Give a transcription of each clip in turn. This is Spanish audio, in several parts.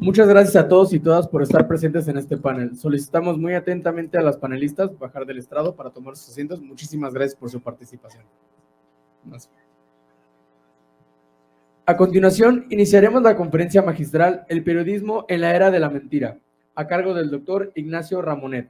Muchas gracias a todos y todas por estar presentes en este panel. Solicitamos muy atentamente a las panelistas bajar del estrado para tomar sus asientos. Muchísimas gracias por su participación. A continuación, iniciaremos la conferencia magistral El periodismo en la era de la mentira, a cargo del doctor Ignacio Ramonet.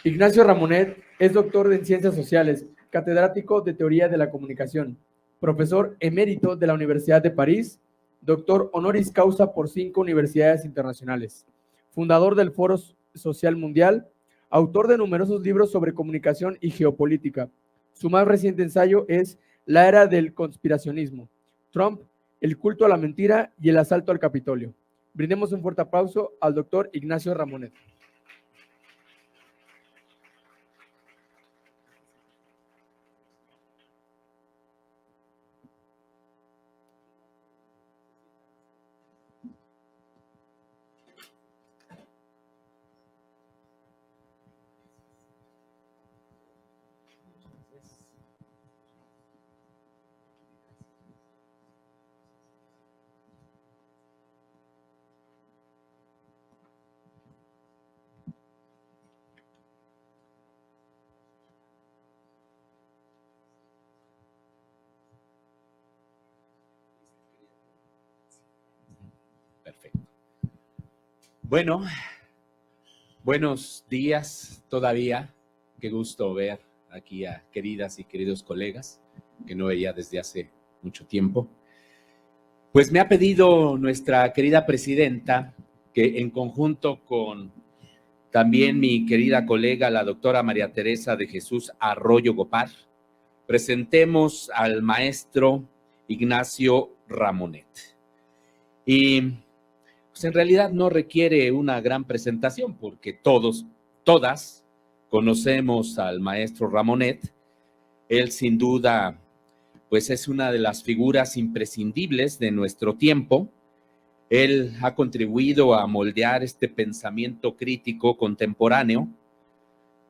Ignacio Ramonet es doctor en Ciencias Sociales, catedrático de Teoría de la Comunicación, profesor emérito de la Universidad de París, doctor honoris causa por 5 universidades internacionales, fundador del Foro Social Mundial, autor de numerosos libros sobre comunicación y geopolítica. Su más reciente ensayo es La era del conspiracionismo, Trump, el culto a la mentira y el asalto al Capitolio. Brindemos un fuerte aplauso al doctor Ignacio Ramonet. Perfecto. Bueno, buenos días todavía. Qué gusto ver aquí a queridas y queridos colegas que no veía desde hace mucho tiempo. Pues me ha pedido nuestra querida presidenta que en conjunto con también mi querida colega, la doctora María Teresa de Jesús Arroyo Gopar, presentemos al maestro Ignacio Ramonet. Y pues en realidad no requiere una gran presentación porque todas conocemos al maestro Ramonet. Él sin duda pues es una de las figuras imprescindibles de nuestro tiempo. Él ha contribuido a moldear este pensamiento crítico contemporáneo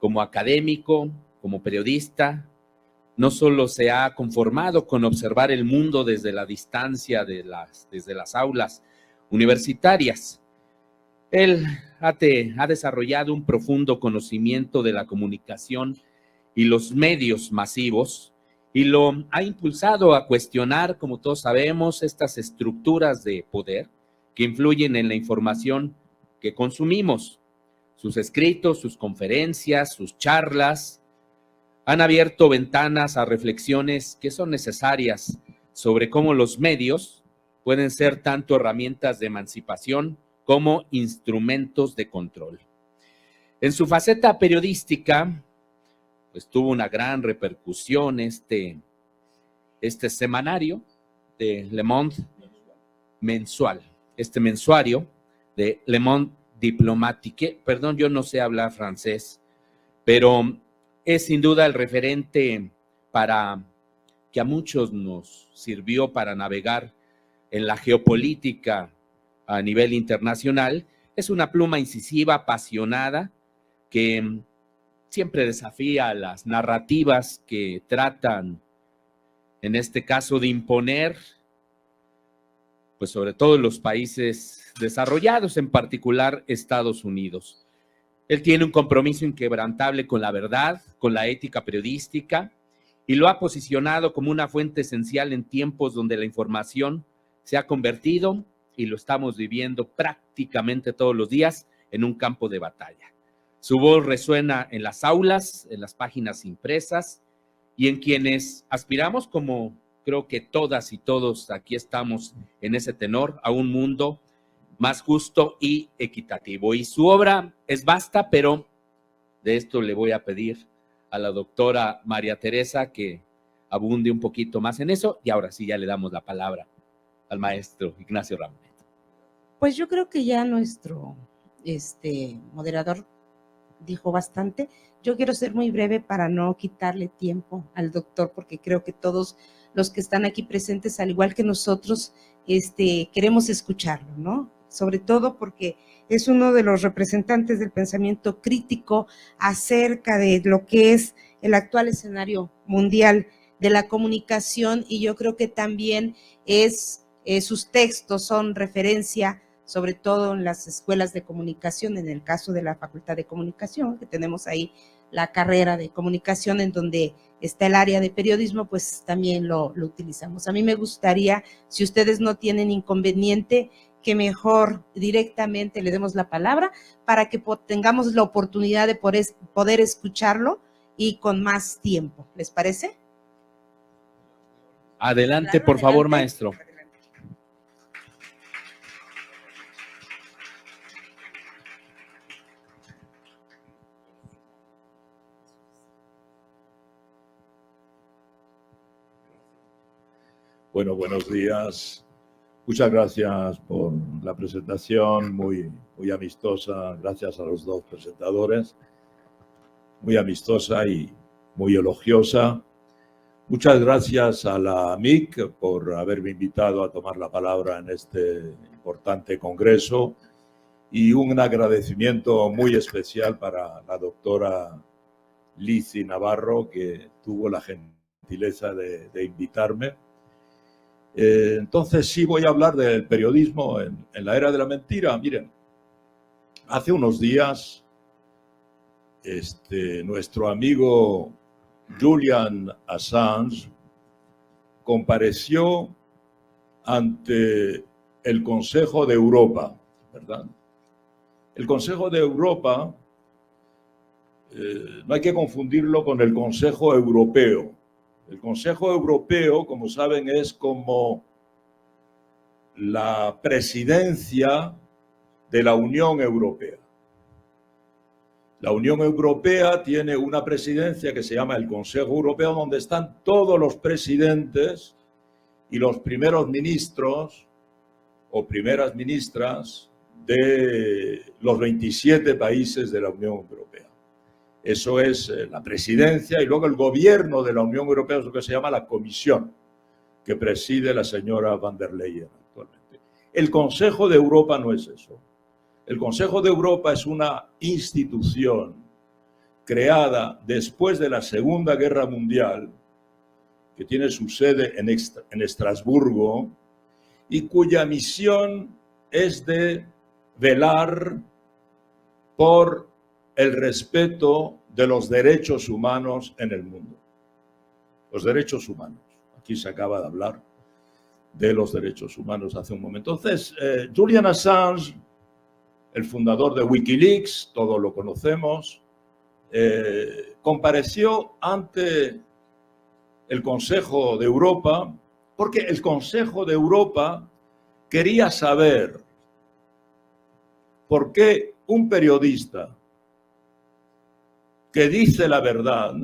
como académico, como periodista. No solo se ha conformado con observar el mundo desde la distancia desde las aulas universitarias. Él ha desarrollado un profundo conocimiento de la comunicación y los medios masivos y lo ha impulsado a cuestionar, como todos sabemos, estas estructuras de poder que influyen en la información que consumimos. Sus escritos, sus conferencias, sus charlas han abierto ventanas a reflexiones que son necesarias sobre cómo los medios pueden ser tanto herramientas de emancipación como instrumentos de control. En su faceta periodística, pues tuvo una gran repercusión este semanario de Le Monde mensual, este mensuario de Le Monde Diplomatique. Perdón, yo no sé hablar francés, pero es sin duda el referente para que a muchos nos sirvió para navegar en la geopolítica a nivel internacional. Es una pluma incisiva, apasionada, que siempre desafía las narrativas que tratan, en este caso, de imponer, pues sobre todo en los países desarrollados, en particular Estados Unidos. Él tiene un compromiso inquebrantable con la verdad, con la ética periodística, y lo ha posicionado como una fuente esencial en tiempos donde la información se ha convertido, y lo estamos viviendo prácticamente todos los días, en un campo de batalla. Su voz resuena en las aulas, en las páginas impresas y en quienes aspiramos, como creo que todas y todos aquí estamos en ese tenor, a un mundo más justo y equitativo. Y su obra es vasta, pero de esto le voy a pedir a la doctora María Teresa que abunde un poquito más en eso. Y ahora sí, ya le damos la palabra al maestro Ignacio Ramonet. Pues yo creo que ya nuestro moderador dijo bastante. Yo quiero ser muy breve para no quitarle tiempo al doctor, porque creo que todos los que están aquí presentes, al igual que nosotros, queremos escucharlo, ¿no? Sobre todo porque es uno de los representantes del pensamiento crítico acerca de lo que es el actual escenario mundial de la comunicación, y yo creo que también sus textos son referencia, sobre todo en las escuelas de comunicación, en el caso de la Facultad de Comunicación, que tenemos ahí la carrera de comunicación en donde está el área de periodismo, pues también lo utilizamos. A mí me gustaría, si ustedes no tienen inconveniente, que mejor directamente le demos la palabra para que tengamos la oportunidad de poder escucharlo y con más tiempo. ¿Les parece? Adelante, Claro, por favor, adelante. maestro. Bueno, buenos días. Muchas gracias por la presentación, muy amistosa. Gracias a los dos presentadores. Muy amistosa y muy elogiosa. Muchas gracias a la MIC por haberme invitado a tomar la palabra en este importante congreso y un agradecimiento muy especial para la doctora Lizy Navarro, que tuvo la gentileza de invitarme. Entonces sí voy a hablar del periodismo en la era de la mentira. Miren, hace unos días nuestro amigo Julian Assange compareció ante el Consejo de Europa, ¿verdad? El Consejo de Europa no hay que confundirlo con el Consejo Europeo. El Consejo Europeo, como saben, es como la presidencia de la Unión Europea. La Unión Europea tiene una presidencia que se llama el Consejo Europeo, donde están todos los presidentes y los primeros ministros o primeras ministras de los 27 países de la Unión Europea. Eso es la presidencia, y luego el gobierno de la Unión Europea es lo que se llama la Comisión, que preside la señora van der Leyen actualmente. El Consejo de Europa no es eso. El Consejo de Europa es una institución creada después de la Segunda Guerra Mundial, que tiene su sede en Estrasburgo, y cuya misión es de velar por el respeto de los derechos humanos en el mundo. Los derechos humanos. Aquí se acaba de hablar de los derechos humanos hace un momento. Entonces, Julian Assange, el fundador de Wikileaks, todos lo conocemos, compareció ante el Consejo de Europa, porque el Consejo de Europa quería saber por qué un periodista que dice la verdad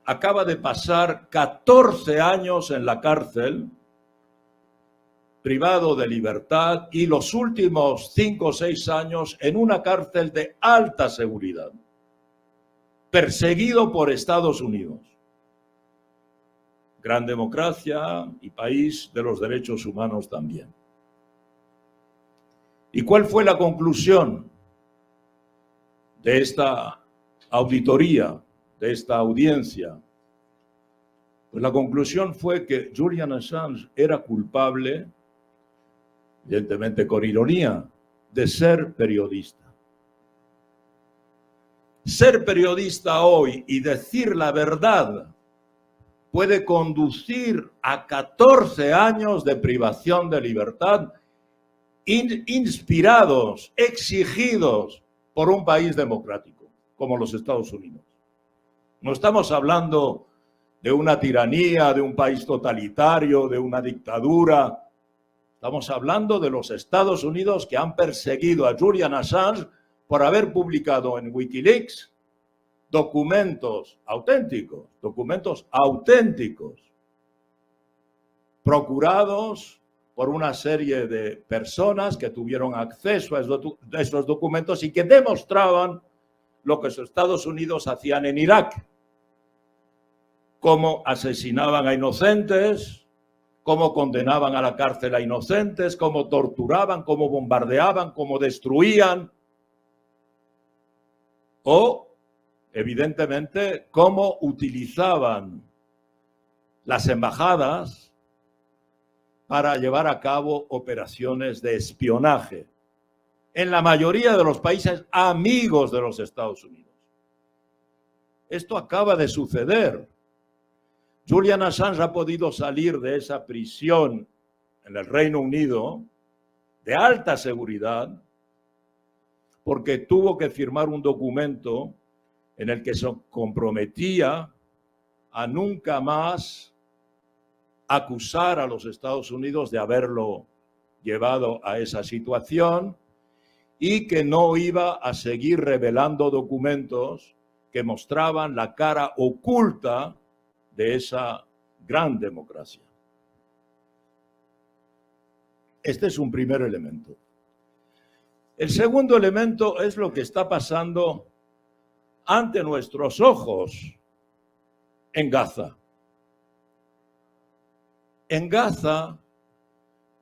acaba de pasar 14 años en la cárcel, privado de libertad, y los últimos 5 o 6 años en una cárcel de alta seguridad, perseguido por Estados Unidos. Gran democracia y país de los derechos humanos también. ¿Y cuál fue la conclusión de esta auditoría, de esta audiencia? Pues la conclusión fue que Julian Assange era culpable, evidentemente con ironía, de ser periodista. Ser periodista hoy y decir la verdad puede conducir a 14 años de privación de libertad, inspirados, exigidos por un país democrático como los Estados Unidos. No estamos hablando de una tiranía, de un país totalitario, de una dictadura. Estamos hablando de los Estados Unidos, que han perseguido a Julian Assange por haber publicado en Wikileaks documentos auténticos, procurados por una serie de personas que tuvieron acceso a esos documentos y que demostraban lo que los Estados Unidos hacían en Irak, cómo asesinaban a inocentes, cómo condenaban a la cárcel a inocentes, cómo torturaban, cómo bombardeaban, cómo destruían, o evidentemente, cómo utilizaban las embajadas para llevar a cabo operaciones de espionaje en la mayoría de los países amigos de los Estados Unidos. Esto acaba de suceder. Julian Assange ha podido salir de esa prisión en el Reino Unido de alta seguridad porque tuvo que firmar un documento en el que se comprometía a nunca más acusar a los Estados Unidos de haberlo llevado a esa situación y que no iba a seguir revelando documentos que mostraban la cara oculta de esa gran democracia. Este es un primer elemento. El segundo elemento es lo que está pasando ante nuestros ojos en Gaza. En Gaza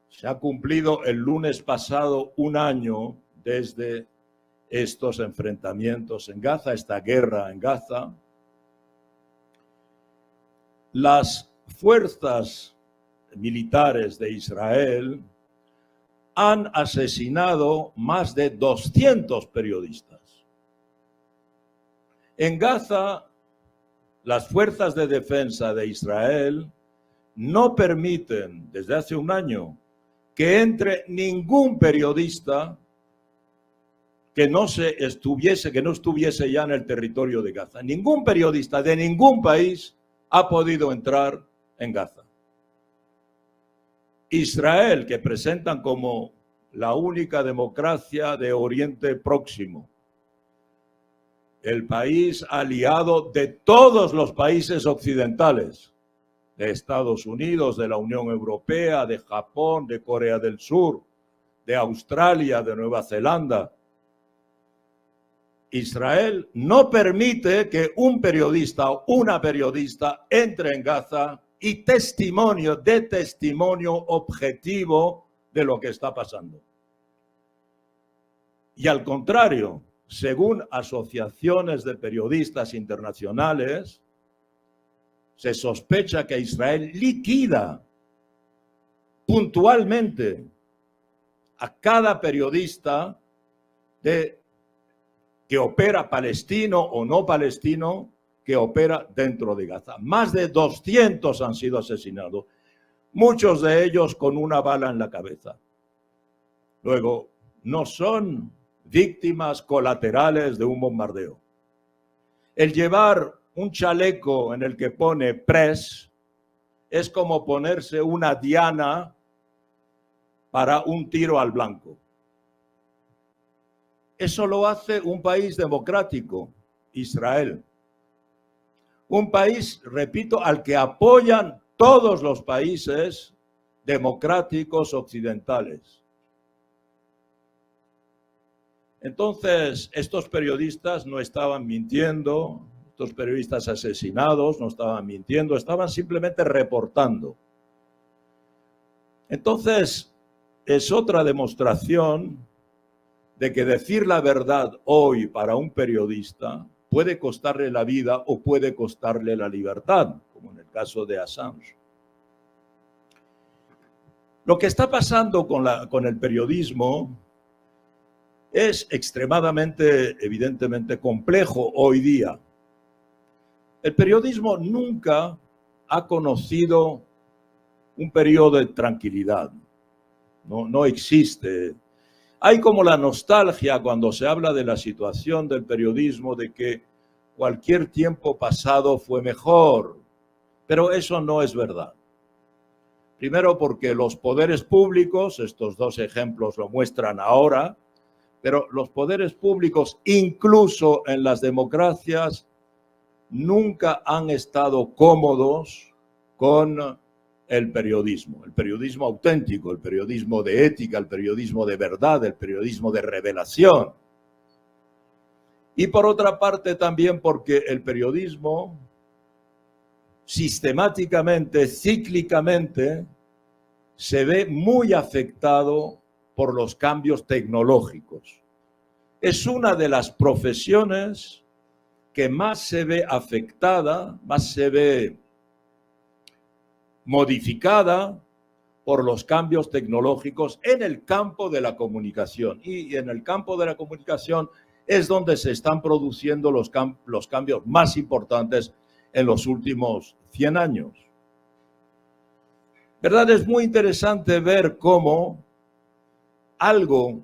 se ha cumplido el lunes pasado un año desde estos enfrentamientos en Gaza, esta guerra en Gaza. Las fuerzas militares de Israel han asesinado más de 200 periodistas. En Gaza, las fuerzas de defensa de Israel no permiten, desde hace un año, que entre ningún periodista que no estuviese ya en el territorio de Gaza. Ningún periodista de ningún país ha podido entrar en Gaza. Israel, que presentan como la única democracia de Oriente Próximo, el país aliado de todos los países occidentales, de Estados Unidos, de la Unión Europea, de Japón, de Corea del Sur, de Australia, de Nueva Zelanda. Israel no permite que un periodista o una periodista entre en Gaza y testimonio objetivo de lo que está pasando. Y al contrario, según asociaciones de periodistas internacionales, se sospecha que Israel liquida puntualmente a cada periodista que opera palestino o no palestino, que opera dentro de Gaza. Más de 200 han sido asesinados, muchos de ellos con una bala en la cabeza. Luego, no son víctimas colaterales de un bombardeo. El llevar un chaleco en el que pone press es como ponerse una diana para un tiro al blanco. Eso lo hace un país democrático, Israel. Un país, repito, al que apoyan todos los países democráticos occidentales. Entonces, estos periodistas no estaban mintiendo, estos periodistas asesinados no estaban mintiendo, estaban simplemente reportando. Entonces, es otra demostración de que decir la verdad hoy para un periodista puede costarle la vida o puede costarle la libertad, como en el caso de Assange. Lo que está pasando con el periodismo es extremadamente, evidentemente, complejo hoy día. El periodismo nunca ha conocido un periodo de tranquilidad. No existe. Hay como la nostalgia cuando se habla de la situación del periodismo, de que cualquier tiempo pasado fue mejor, pero eso no es verdad. Primero porque los poderes públicos, estos dos ejemplos lo muestran ahora, pero los poderes públicos, incluso en las democracias, nunca han estado cómodos con el periodismo auténtico, el periodismo de ética, el periodismo de verdad, el periodismo de revelación. Y por otra parte también porque el periodismo sistemáticamente, cíclicamente, se ve muy afectado por los cambios tecnológicos. Es una de las profesiones que más se ve afectada, más se ve modificada por los cambios tecnológicos en el campo de la comunicación. Y en el campo de la comunicación es donde se están produciendo los cambios más importantes en los últimos 100 años. ¿Verdad? Es muy interesante ver cómo algo,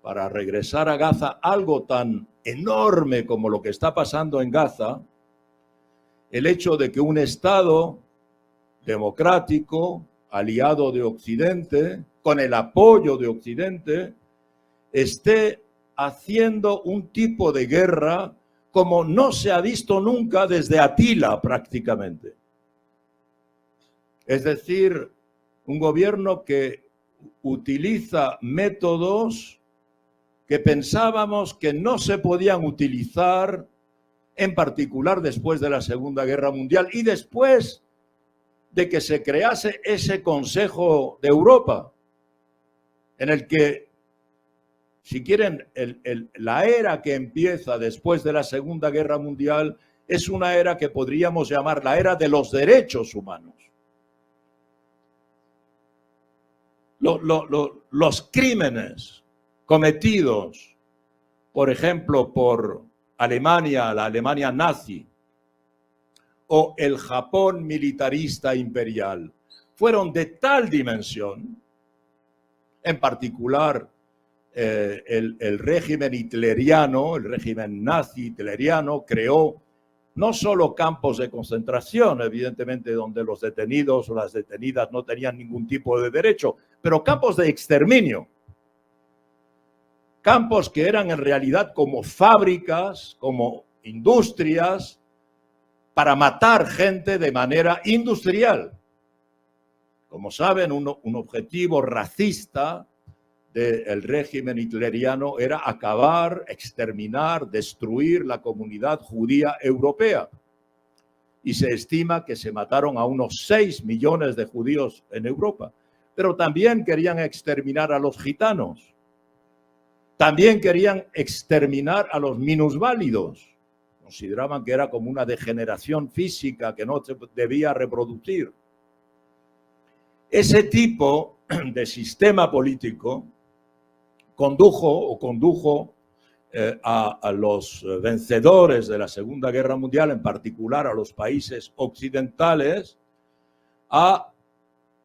para regresar a Gaza, algo tan enorme como lo que está pasando en Gaza, el hecho de que un Estado democrático, aliado de Occidente, con el apoyo de Occidente, esté haciendo un tipo de guerra como no se ha visto nunca desde Atila prácticamente. Es decir, un gobierno que utiliza métodos que pensábamos que no se podían utilizar, en particular después de la Segunda Guerra Mundial y después de que se crease ese Consejo de Europa, en el que, si quieren, la era que empieza después de la Segunda Guerra Mundial es una era que podríamos llamar la era de los derechos humanos. Los crímenes cometidos, por ejemplo, por Alemania, la Alemania nazi, o el Japón militarista imperial, fueron de tal dimensión, en particular el régimen hitleriano, el régimen nazi hitleriano, creó no solo campos de concentración, evidentemente, donde los detenidos o las detenidas no tenían ningún tipo de derecho, pero campos de exterminio. Campos que eran en realidad como fábricas, como industrias, para matar gente de manera industrial. Como saben, un objetivo racista del régimen hitleriano era acabar, exterminar, destruir la comunidad judía europea. Y se estima que se mataron a unos 6 millones de judíos en Europa. Pero también querían exterminar a los gitanos. También querían exterminar a los minusválidos. Consideraban que era como una degeneración física que no se debía reproducir. Ese tipo de sistema político condujo a los vencedores de la Segunda Guerra Mundial, en particular a los países occidentales, a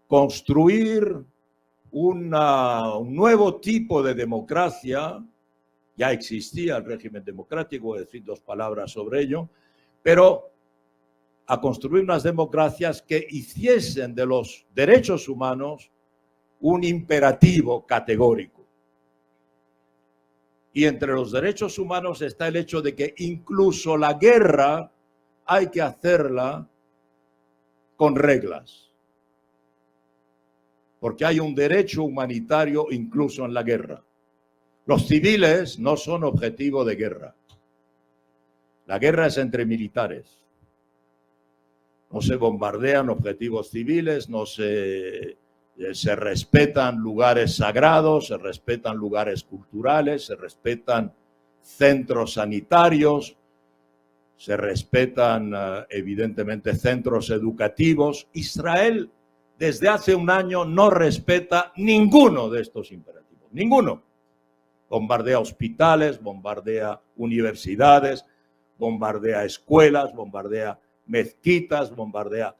construir un nuevo tipo de democracia. Ya existía el régimen democrático, voy a decir 2 palabras sobre ello, pero a construir unas democracias que hiciesen de los derechos humanos un imperativo categórico. Y entre los derechos humanos está el hecho de que incluso la guerra hay que hacerla con reglas. Porque hay un derecho humanitario incluso en la guerra. Los civiles no son objetivo de guerra. La guerra es entre militares. No se bombardean objetivos civiles, no se respetan lugares sagrados, se respetan lugares culturales, se respetan centros sanitarios, se respetan evidentemente centros educativos. Israel desde hace un año no respeta ninguno de estos imperativos, ninguno. Bombardea hospitales, bombardea universidades, bombardea escuelas, bombardea mezquitas, bombardea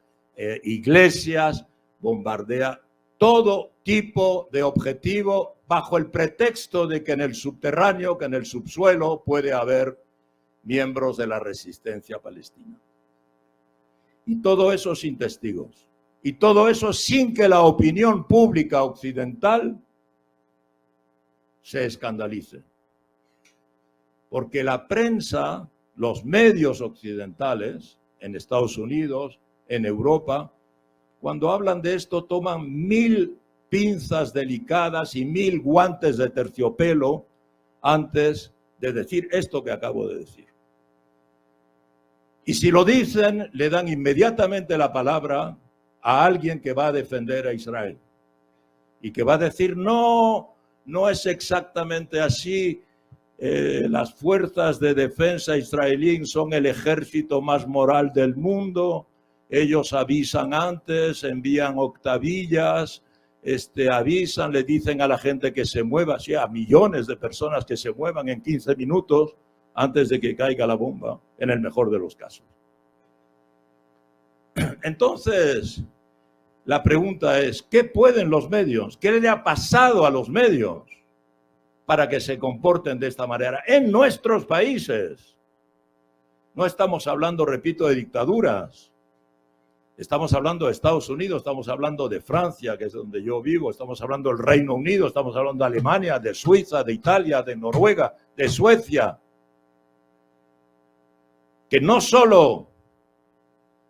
iglesias, bombardea todo tipo de objetivo bajo el pretexto de que en el subterráneo, que en el subsuelo puede haber miembros de la resistencia palestina. Y todo eso sin testigos. Y todo eso sin que la opinión pública occidental se escandalice. Porque la prensa, los medios occidentales, en Estados Unidos, en Europa, cuando hablan de esto toman 1000 pinzas delicadas y 1000 guantes de terciopelo antes de decir esto que acabo de decir. Y si lo dicen, le dan inmediatamente la palabra a alguien que va a defender a Israel y que va a decir, no, no es exactamente así. las fuerzas de defensa israelí son el ejército más moral del mundo, ellos avisan antes, envían octavillas, avisan, le dicen a la gente que se mueva, sí, a millones de personas que se muevan en 15 minutos antes de que caiga la bomba, en el mejor de los casos. Entonces, la pregunta es, ¿qué pueden los medios? ¿Qué le ha pasado a los medios para que se comporten de esta manera en nuestros países? No estamos hablando, repito, de dictaduras. Estamos hablando de Estados Unidos, estamos hablando de Francia, que es donde yo vivo, estamos hablando del Reino Unido, estamos hablando de Alemania, de Suiza, de Italia, de Noruega, de Suecia, que no solo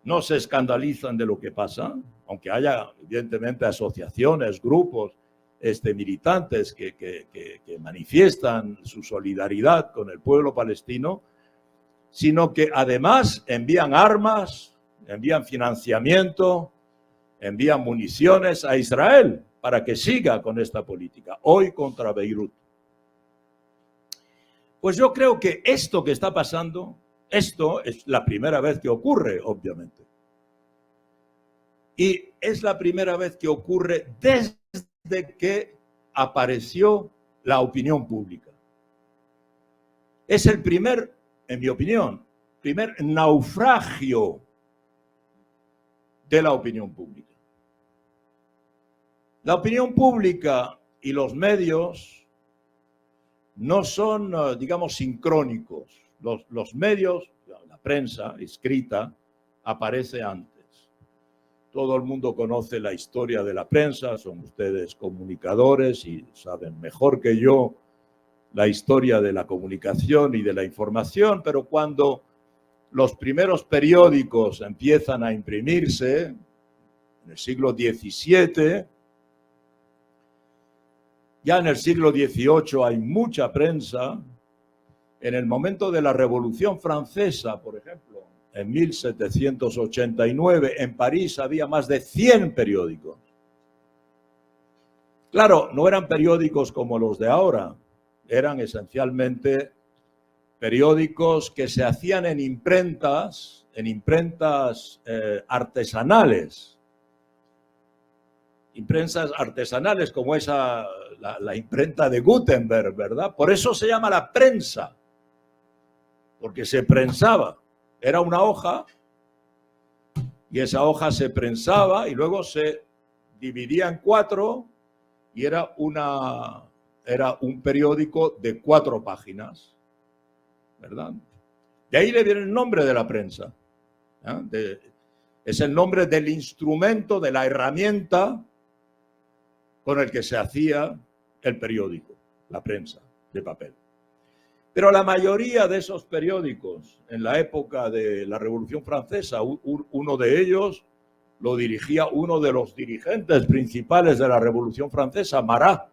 no se escandalizan de lo que pasa, aunque haya evidentemente asociaciones, grupos militantes que manifiestan su solidaridad con el pueblo palestino, sino que además envían armas, envían financiamiento, envían municiones a Israel para que siga con esta política, hoy contra Beirut. Pues yo creo que esto que está pasando, esto es la primera vez que ocurre, obviamente. Y es la primera vez que ocurre desde que apareció la opinión pública. Es el primer, en mi opinión, primer naufragio de la opinión pública. La opinión pública y los medios no son, digamos, sincrónicos. Los medios, la prensa escrita, aparece antes. Todo el mundo conoce la historia de la prensa, son ustedes comunicadores y saben mejor que yo la historia de la comunicación y de la información, pero cuando los primeros periódicos empiezan a imprimirse, en el siglo XVII, ya en el siglo XVIII hay mucha prensa. En el momento de la Revolución Francesa, por ejemplo, en 1789, en París había más de 100 periódicos. Claro, no eran periódicos como los de ahora, eran esencialmente periódicos que se hacían en imprentas artesanales. Imprentas artesanales como la imprenta de Gutenberg, ¿verdad? Por eso se llama la prensa, porque se prensaba. Era una hoja y esa hoja se prensaba y luego se dividía en 4 y era un periódico de 4 páginas, ¿verdad? De ahí le viene el nombre de la prensa. Es el nombre del instrumento, de la herramienta con el que se hacía el periódico, la prensa de papel. Pero la mayoría de esos periódicos, en la época de la Revolución Francesa, uno de ellos lo dirigía uno de los dirigentes principales de la Revolución Francesa, Marat.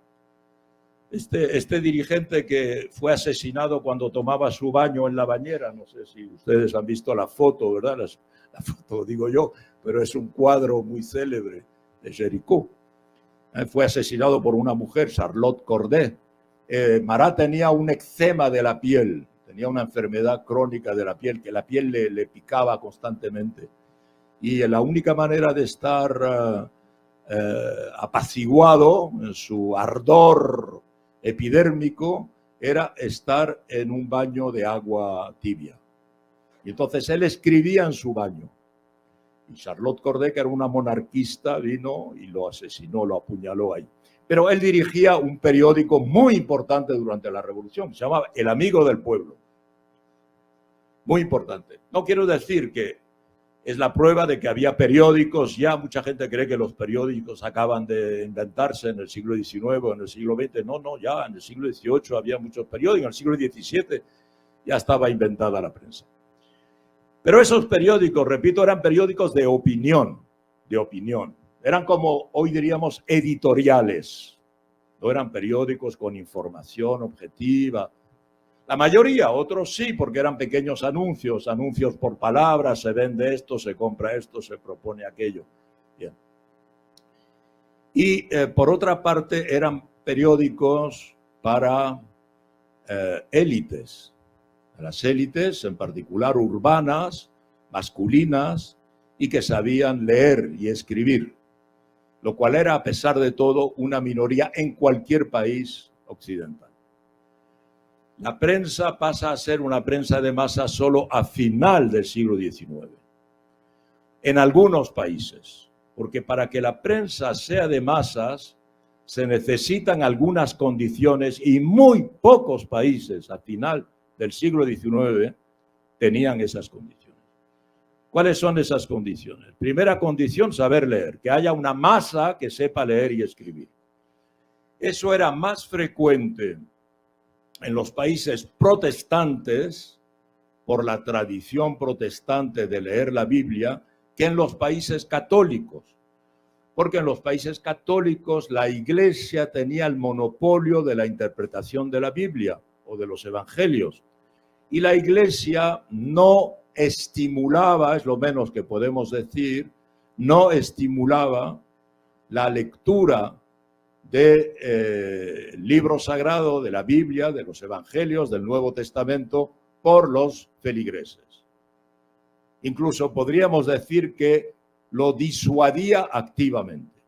Este dirigente que fue asesinado cuando tomaba su baño en la bañera, no sé si ustedes han visto la foto, ¿verdad? La foto digo yo, pero es un cuadro muy célebre de Géricault. Fue asesinado por una mujer, Charlotte Corday. Marat tenía un eczema de la piel, tenía una enfermedad crónica de la piel, que la piel le picaba constantemente. Y la única manera de estar apaciguado en su ardor epidérmico era estar en un baño de agua tibia. Y entonces él escribía en su baño. Y Charlotte Corday, que era una monarquista, vino y lo asesinó, lo apuñaló ahí. Pero él dirigía un periódico muy importante durante la Revolución, se llamaba El Amigo del Pueblo. Muy importante. No quiero decir que es la prueba de que había periódicos, ya mucha gente cree que los periódicos acaban de inventarse en el siglo XIX o en el siglo XX. No, ya en el siglo XVIII había muchos periódicos, en el siglo XVII ya estaba inventada la prensa. Pero esos periódicos, repito, eran periódicos de opinión, Eran como hoy diríamos editoriales, no eran periódicos con información objetiva. La mayoría, otros sí, porque eran pequeños anuncios por palabras, se vende esto, se compra esto, se propone aquello. Bien. Y por otra parte eran periódicos para élites, a las élites en particular urbanas, masculinas, y que sabían leer y escribir, lo cual era, a pesar de todo, una minoría en cualquier país occidental. La prensa pasa a ser una prensa de masa solo a final del siglo XIX, en algunos países, porque para que la prensa sea de masas se necesitan algunas condiciones y muy pocos países a final del siglo XIX tenían esas condiciones. ¿Cuáles son esas condiciones? Primera condición, saber leer, que haya una masa que sepa leer y escribir. Eso era más frecuente en los países protestantes, por la tradición protestante de leer la Biblia, que en los países católicos. Porque en los países católicos la Iglesia tenía el monopolio de la interpretación de la Biblia o de los evangelios. Y la Iglesia no estimulaba, es lo menos que podemos decir, no estimulaba la lectura de libro sagrado, de la Biblia, de los evangelios, del Nuevo Testamento, por los feligreses. Incluso podríamos decir que lo disuadía activamente.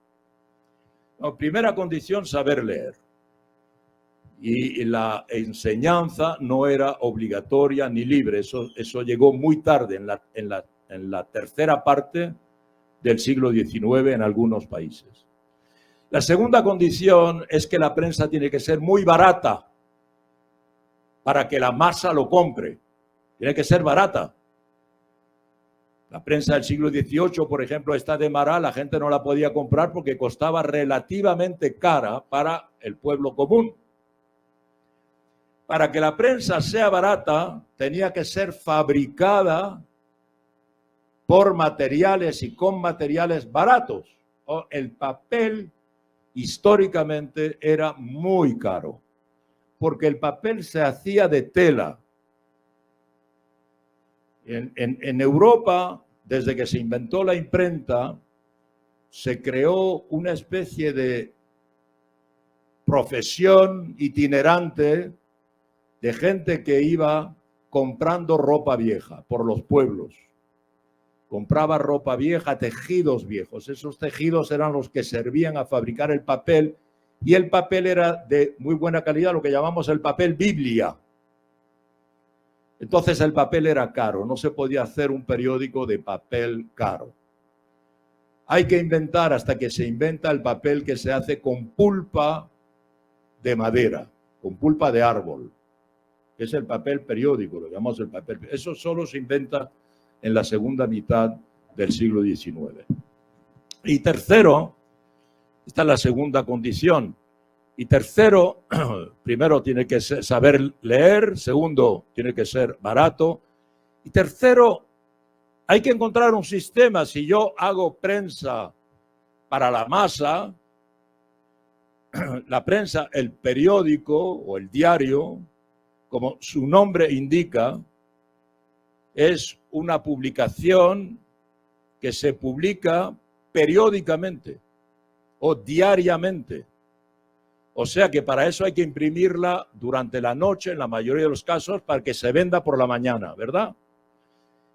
No, primera condición, saber leer. Y la enseñanza no era obligatoria ni libre. Eso llegó muy tarde, en la tercera parte del siglo XIX en algunos países. La segunda condición es que la prensa tiene que ser muy barata para que la masa lo compre. Tiene que ser barata. La prensa del siglo XVIII, por ejemplo, esta de Mará, la gente no la podía comprar porque costaba relativamente cara para el pueblo común. Para que la prensa sea barata, tenía que ser fabricada por materiales y con materiales baratos. El papel históricamente era muy caro, porque el papel se hacía de tela. En Europa, desde que se inventó la imprenta, se creó una especie de profesión itinerante de gente que iba comprando ropa vieja por los pueblos. Compraba ropa vieja, tejidos viejos. Esos tejidos eran los que servían a fabricar el papel, y el papel era de muy buena calidad, lo que llamamos el papel Biblia. Entonces el papel era caro, no se podía hacer un periódico de papel caro. Hay que inventar, hasta que se inventa el papel que se hace con pulpa de madera, con pulpa de árbol, que es el papel periódico, lo llamamos el papel. Eso solo se inventa en la segunda mitad del siglo XIX. Y tercero, esta es la segunda condición. Y tercero, primero tiene que saber leer, segundo, tiene que ser barato. Y tercero, hay que encontrar un sistema. Si yo hago prensa para la masa, la prensa, el periódico o el diario, como su nombre indica, es una publicación que se publica periódicamente o diariamente. O sea que para eso hay que imprimirla durante la noche, en la mayoría de los casos, para que se venda por la mañana, ¿verdad?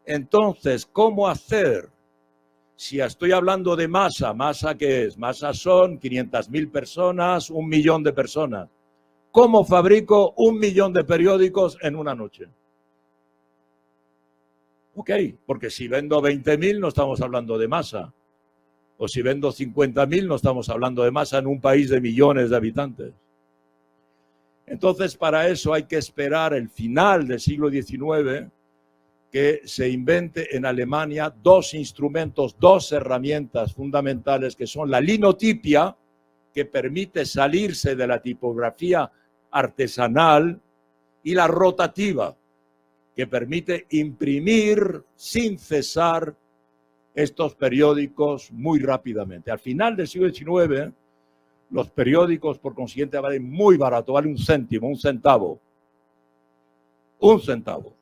Entonces, ¿cómo hacer? Si estoy hablando de masa, ¿masa qué es? Masa son 500.000 personas, 1 millón de personas. ¿Cómo fabrico 1 millón de periódicos en una noche? Ok, porque si vendo 20.000 no estamos hablando de masa. O si vendo 50.000 no estamos hablando de masa en un país de millones de habitantes. Entonces, para eso hay que esperar el final del siglo XIX, que se invente en Alemania 2 instrumentos, 2 herramientas fundamentales, que son la linotipia, que permite salirse de la tipografía artesanal, y la rotativa, que permite imprimir sin cesar estos periódicos muy rápidamente. Al final del siglo XIX, los periódicos, por consiguiente, valen muy barato, vale 1 céntimo, 1 centavo. 1 centavo.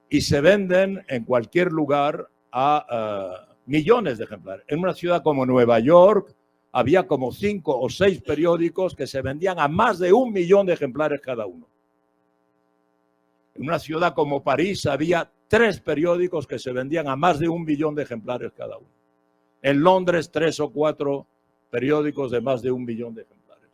Y se venden en cualquier lugar a millones de ejemplares. En una ciudad como Nueva York, había como 5 o 6 periódicos que se vendían a más de 1 millón de ejemplares cada uno. En una ciudad como París había 3 periódicos que se vendían a más de 1 millón de ejemplares cada uno. En Londres, 3 o 4 periódicos de más de 1 millón de ejemplares.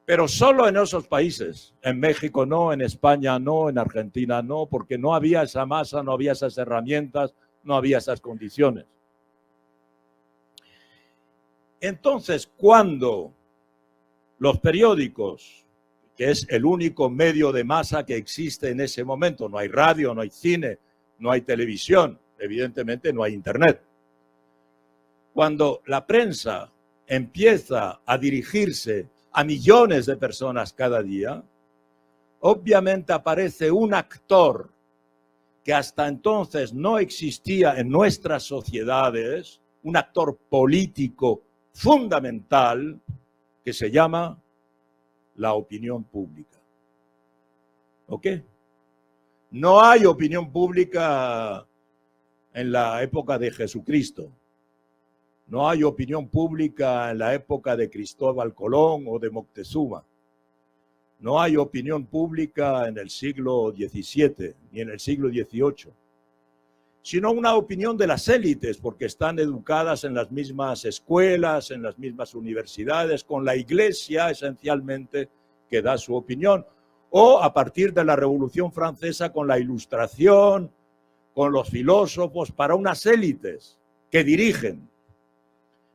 Pero solo en esos países. En México no, en España no, en Argentina no, porque no había esa masa, no había esas herramientas, no había esas condiciones. Entonces, cuando los periódicos, que es el único medio de masa que existe en ese momento, no hay radio, no hay cine, no hay televisión, evidentemente no hay internet. Cuando la prensa empieza a dirigirse a millones de personas cada día, obviamente aparece un actor que hasta entonces no existía en nuestras sociedades, un actor político fundamental que se llama la opinión pública. ¿Ok? No hay opinión pública en la época de Jesucristo. No hay opinión pública en la época de Cristóbal Colón o de Moctezuma. No hay opinión pública en el siglo XVII ni en el siglo XVIII, sino una opinión de las élites, porque están educadas en las mismas escuelas, en las mismas universidades, con la Iglesia esencialmente que da su opinión, o a partir de la Revolución Francesa con la Ilustración, con los filósofos, para unas élites que dirigen,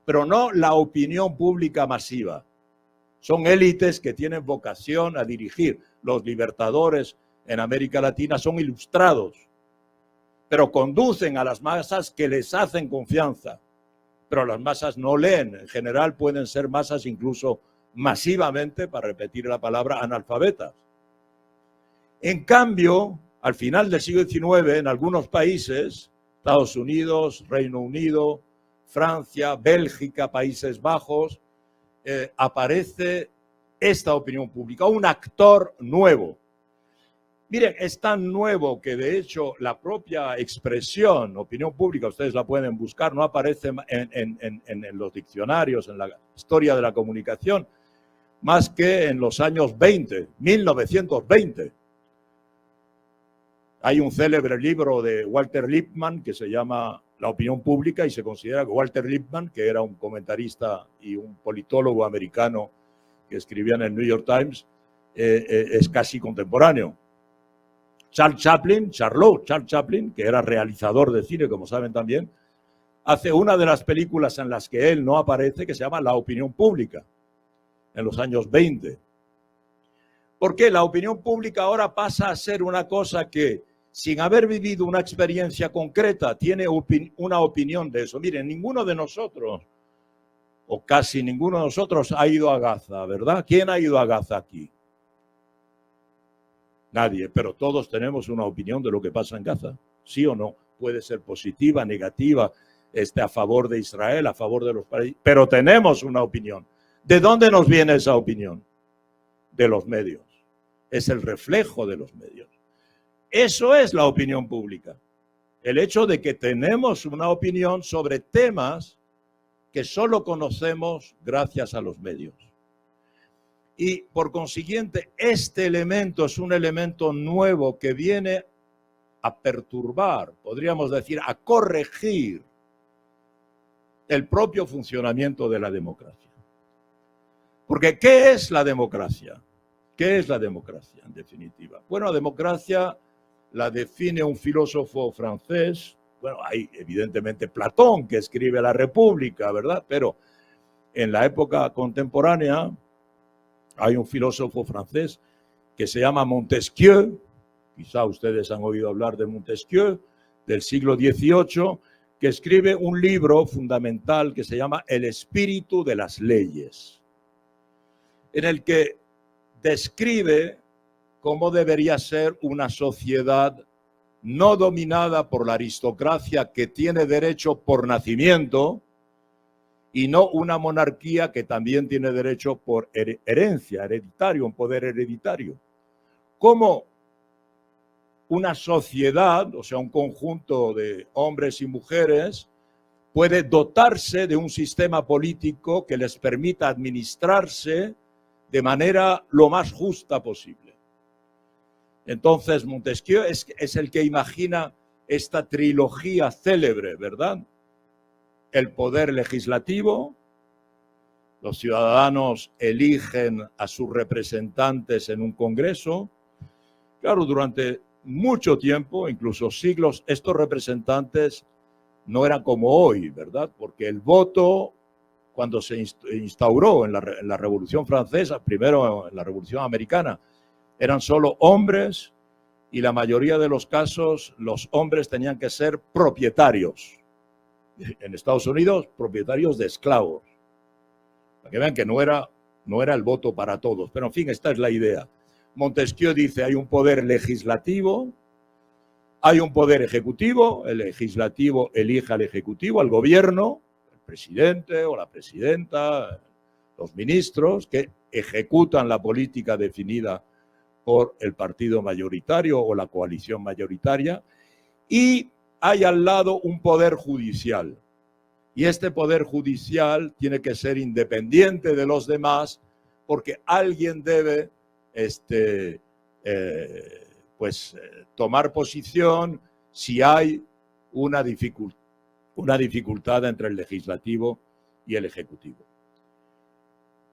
pero no la opinión pública masiva. Son élites que tienen vocación a dirigir. Los libertadores en América Latina son ilustrados, pero conducen a las masas que les hacen confianza. Pero las masas no leen. En general pueden ser masas incluso masivamente, para repetir la palabra, analfabetas. En cambio, al final del siglo XIX, en algunos países, Estados Unidos, Reino Unido, Francia, Bélgica, Países Bajos, aparece esta opinión pública, un actor nuevo. Miren, es tan nuevo que de hecho la propia expresión opinión pública, ustedes la pueden buscar, no aparece en los diccionarios, en la historia de la comunicación, más que en los años 20, 1920. Hay un célebre libro de Walter Lippmann que se llama La opinión pública y se considera que Walter Lippmann, que era un comentarista y un politólogo americano que escribía en el New York Times, es casi contemporáneo. Charles Chaplin, que era realizador de cine, como saben también, hace una de las películas en las que él no aparece, que se llama La opinión pública, en los años 20. ¿Por qué? La opinión pública ahora pasa a ser una cosa que, sin haber vivido una experiencia concreta, tiene una opinión de eso. Miren, ninguno de nosotros, o casi ninguno de nosotros, ha ido a Gaza, ¿verdad? ¿Quién ha ido a Gaza aquí? Nadie, pero todos tenemos una opinión de lo que pasa en Gaza, ¿sí o no? Puede ser positiva, negativa, a favor de Israel, a favor de los países, pero tenemos una opinión. ¿De dónde nos viene esa opinión? De los medios. Es el reflejo de los medios. Eso es la opinión pública. El hecho de que tenemos una opinión sobre temas que solo conocemos gracias a los medios. Y por consiguiente, este elemento es un elemento nuevo que viene a perturbar, podríamos decir, a corregir el propio funcionamiento de la democracia. Porque, ¿qué es la democracia? ¿Qué es la democracia, en definitiva? Bueno, la democracia la define un filósofo francés. Bueno, hay evidentemente Platón, que escribe La República, ¿verdad? Pero en la época contemporánea hay un filósofo francés que se llama Montesquieu. Quizá ustedes han oído hablar de Montesquieu, del siglo XVIII, que escribe un libro fundamental que se llama El espíritu de las leyes, en el que describe cómo debería ser una sociedad no dominada por la aristocracia que tiene derecho por nacimiento y no una monarquía que también tiene derecho por herencia, hereditario, un poder hereditario. Cómo una sociedad, o sea, un conjunto de hombres y mujeres, puede dotarse de un sistema político que les permita administrarse de manera lo más justa posible. Entonces Montesquieu es el que imagina esta trilogía célebre, ¿verdad? El poder legislativo, los ciudadanos eligen a sus representantes en un congreso. Claro, durante mucho tiempo, incluso siglos, estos representantes no eran como hoy, ¿verdad? Porque el voto, cuando se instauró en la Revolución Francesa, primero en la Revolución Americana, eran solo hombres y la mayoría de los casos los hombres tenían que ser propietarios. En Estados Unidos, propietarios de esclavos. Para que vean que no era el voto para todos. Pero en fin, esta es la idea. Montesquieu dice, hay un poder legislativo, hay un poder ejecutivo, el legislativo elige al ejecutivo, al gobierno, el presidente o la presidenta, los ministros que ejecutan la política definida por el partido mayoritario o la coalición mayoritaria, y hay al lado un poder judicial. Y este poder judicial tiene que ser independiente de los demás porque alguien debe tomar posición si hay una dificultad entre el legislativo y el ejecutivo.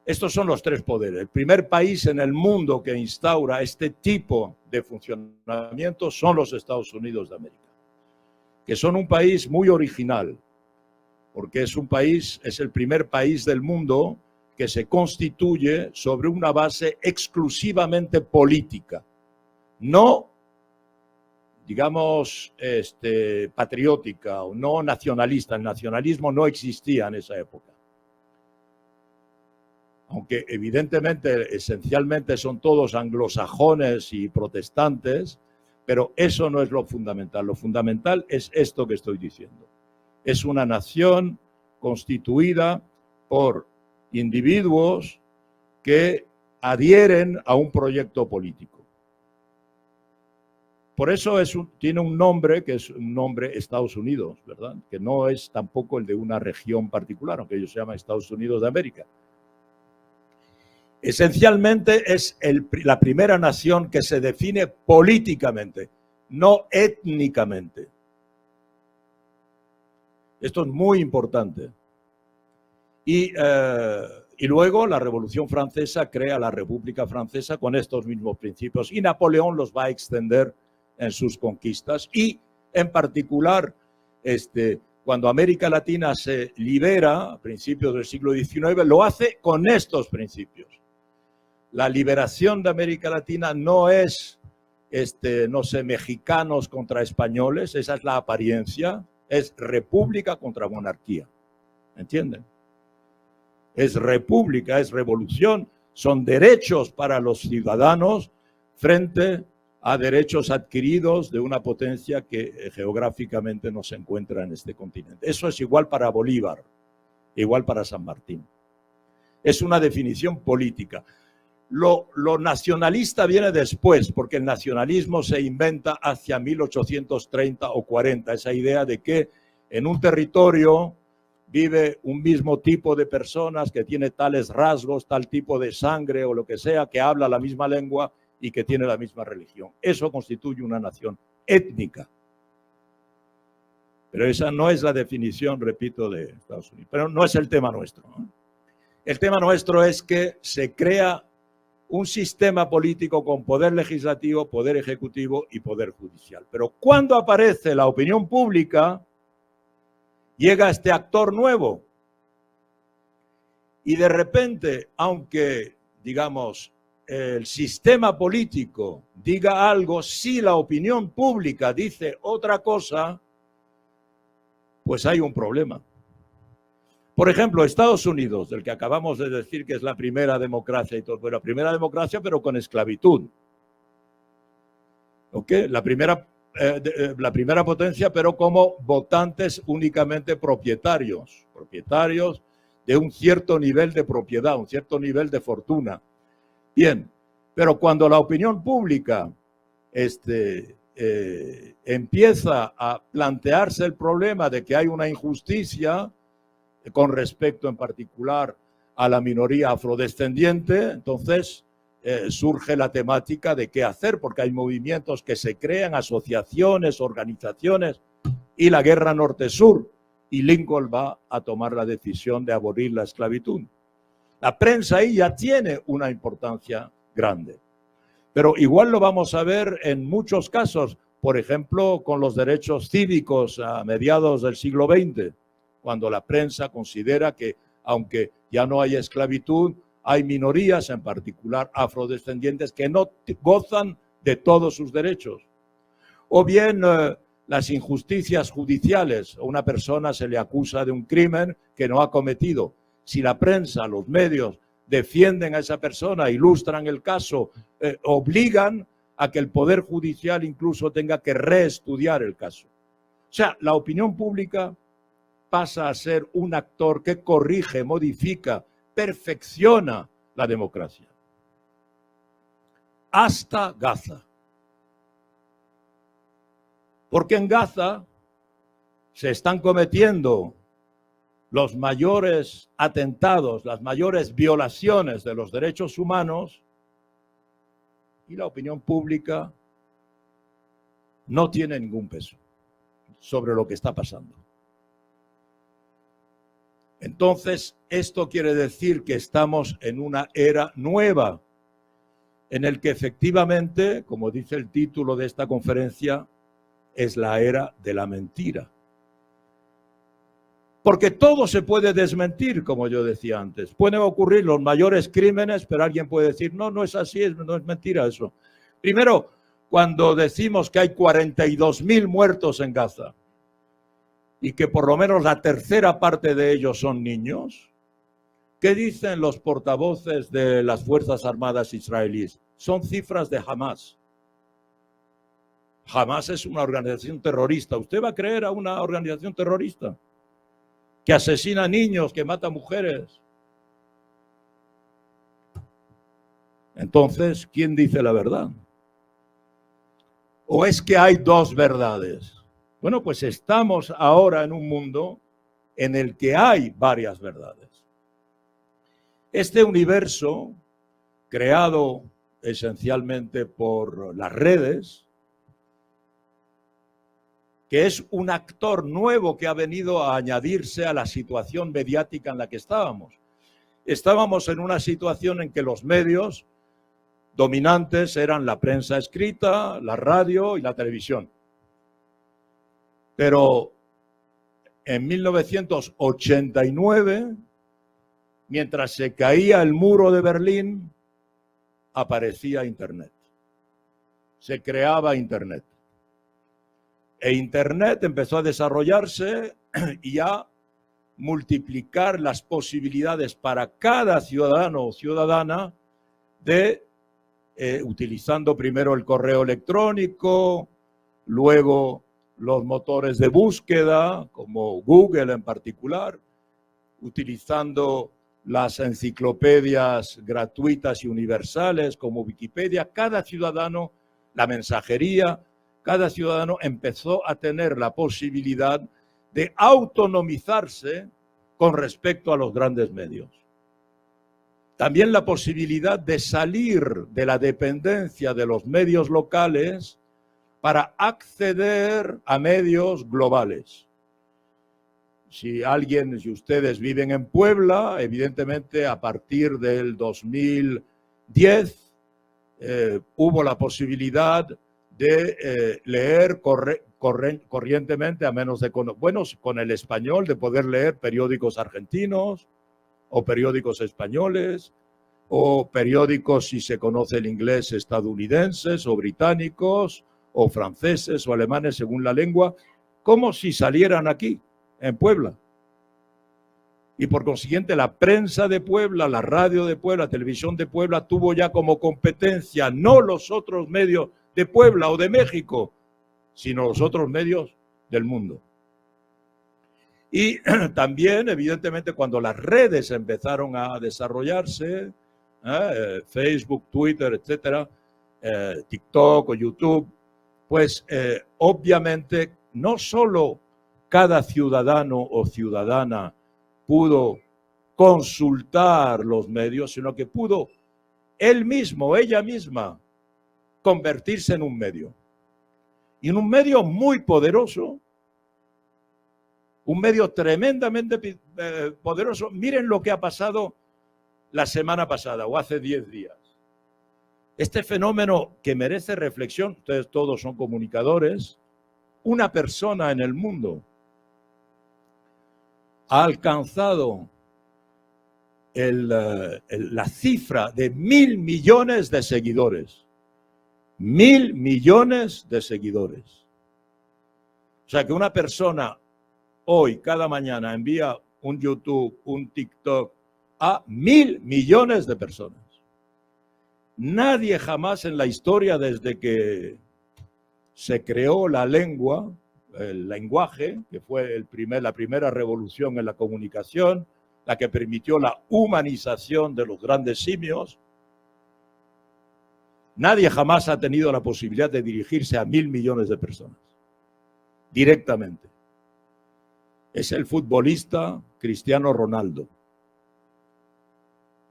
Estos son los tres poderes. El primer país en el mundo que instaura este tipo de funcionamiento son los Estados Unidos de América, que son un país muy original, porque es el primer país del mundo que se constituye sobre una base exclusivamente política, no, digamos, patriótica o no nacionalista. El nacionalismo no existía en esa época. Aunque evidentemente, esencialmente son todos anglosajones y protestantes, pero eso no es lo fundamental. Lo fundamental es esto que estoy diciendo. Es una nación constituida por individuos que adhieren a un proyecto político. Por eso tiene un nombre que es un nombre Estados Unidos, ¿verdad? Que no es tampoco el de una región particular, aunque ellos se llaman Estados Unidos de América. Esencialmente es la primera nación que se define políticamente, no étnicamente. Esto es muy importante. Y luego la Revolución Francesa crea la República Francesa con estos mismos principios y Napoleón los va a extender en sus conquistas y en particular cuando América Latina se libera a principios del siglo XIX lo hace con estos principios. La liberación de América Latina no es, no sé, mexicanos contra españoles, esa es la apariencia, es república contra monarquía, ¿entienden? Es república, es revolución, son derechos para los ciudadanos frente a derechos adquiridos de una potencia que geográficamente no se encuentra en este continente. Eso es igual para Bolívar, igual para San Martín. Es una definición política. Lo nacionalista viene después, porque el nacionalismo se inventa hacia 1830 o 40, esa idea de que en un territorio vive un mismo tipo de personas que tiene tales rasgos, tal tipo de sangre o lo que sea, que habla la misma lengua y que tiene la misma religión. Eso constituye una nación étnica. Pero esa no es la definición, repito, de Estados Unidos. Pero no es el tema nuestro, ¿no? El tema nuestro es que se crea un sistema político con poder legislativo, poder ejecutivo y poder judicial. Pero cuando aparece la opinión pública, llega este actor nuevo. Y de repente, aunque, digamos, el sistema político diga algo, si la opinión pública dice otra cosa, pues hay un problema. Por ejemplo, Estados Unidos, del que acabamos de decir que es la primera democracia y todo, pero la primera democracia pero con esclavitud. ¿Ok? La primera potencia pero como votantes únicamente propietarios de un cierto nivel de propiedad, un cierto nivel de fortuna. Bien, pero cuando la opinión pública empieza a plantearse el problema de que hay una injusticia con respecto en particular a la minoría afrodescendiente, entonces surge la temática de qué hacer, porque hay movimientos que se crean, asociaciones, organizaciones, y la guerra norte-sur, y Lincoln va a tomar la decisión de abolir la esclavitud. La prensa ahí ya tiene una importancia grande, pero igual lo vamos a ver en muchos casos, por ejemplo, con los derechos cívicos a mediados del siglo XX, cuando la prensa considera que, aunque ya no hay esclavitud, hay minorías, en particular afrodescendientes, que no gozan de todos sus derechos. O bien las injusticias judiciales. A una persona se le acusa de un crimen que no ha cometido. Si la prensa, los medios, defienden a esa persona, ilustran el caso, obligan a que el Poder Judicial incluso tenga que reestudiar el caso. O sea, la opinión pública pasa a ser un actor que corrige, modifica, perfecciona la democracia. Hasta Gaza. Porque en Gaza se están cometiendo los mayores atentados, las mayores violaciones de los derechos humanos, y la opinión pública no tiene ningún peso sobre lo que está pasando. Entonces, esto quiere decir que estamos en una era nueva, en el que efectivamente, como dice el título de esta conferencia, es la era de la mentira. Porque todo se puede desmentir, como yo decía antes. Pueden ocurrir los mayores crímenes, pero alguien puede decir, no, no es así, no es mentira eso. Primero, cuando decimos que hay 42.000 muertos en Gaza y que por lo menos la tercera parte de ellos son niños, ¿qué dicen los portavoces de las Fuerzas Armadas israelíes? Son cifras de Hamas. Hamas es una organización terrorista. ¿Usted va a creer a una organización terrorista que asesina niños, que mata mujeres? Entonces, ¿quién dice la verdad? ¿O es que hay dos verdades? Bueno, pues estamos ahora en un mundo en el que hay varias verdades. Este universo, creado esencialmente por las redes, que es un actor nuevo que ha venido a añadirse a la situación mediática en la que estábamos. Estábamos en una situación en que los medios dominantes eran la prensa escrita, la radio y la televisión. Pero en 1989, mientras se caía el muro de Berlín, aparecía Internet. Se creaba Internet. E Internet empezó a desarrollarse y a multiplicar las posibilidades para cada ciudadano o ciudadana de, utilizando primero el correo electrónico, luego los motores de búsqueda, como Google en particular, utilizando las enciclopedias gratuitas y universales como Wikipedia, cada ciudadano, la mensajería, cada ciudadano empezó a tener la posibilidad de autonomizarse con respecto a los grandes medios. También la posibilidad de salir de la dependencia de los medios locales para acceder a medios globales. Si ustedes viven en Puebla, evidentemente a partir del 2010 hubo la posibilidad de leer corrientemente, a menos de con el español, de poder leer periódicos argentinos o periódicos españoles o periódicos, si se conoce el inglés, estadounidenses o británicos o franceses o alemanes según la lengua, como si salieran aquí, en Puebla. Y por consiguiente la prensa de Puebla, la radio de Puebla, la televisión de Puebla tuvo ya como competencia no los otros medios de Puebla o de México, sino los otros medios del mundo. Y también, evidentemente, cuando las redes empezaron a desarrollarse, Facebook, Twitter, etcétera, TikTok o YouTube, pues obviamente no solo cada ciudadano o ciudadana pudo consultar los medios, sino que pudo él mismo, ella misma, convertirse en un medio. Y en un medio muy poderoso, un medio tremendamente poderoso. Miren lo que ha pasado la semana pasada o hace 10 días. Este fenómeno que merece reflexión, ustedes todos son comunicadores, una persona en el mundo ha alcanzado la cifra de 1.000 millones de seguidores. 1.000 millones de seguidores. O sea que una persona hoy, cada mañana, envía un YouTube, un TikTok a 1.000 millones de personas. Nadie jamás en la historia, desde que se creó la lengua, el lenguaje, que fue la primera revolución en la comunicación, la que permitió la humanización de los grandes simios, nadie jamás ha tenido la posibilidad de dirigirse a 1.000 millones de personas, directamente. Es el futbolista Cristiano Ronaldo.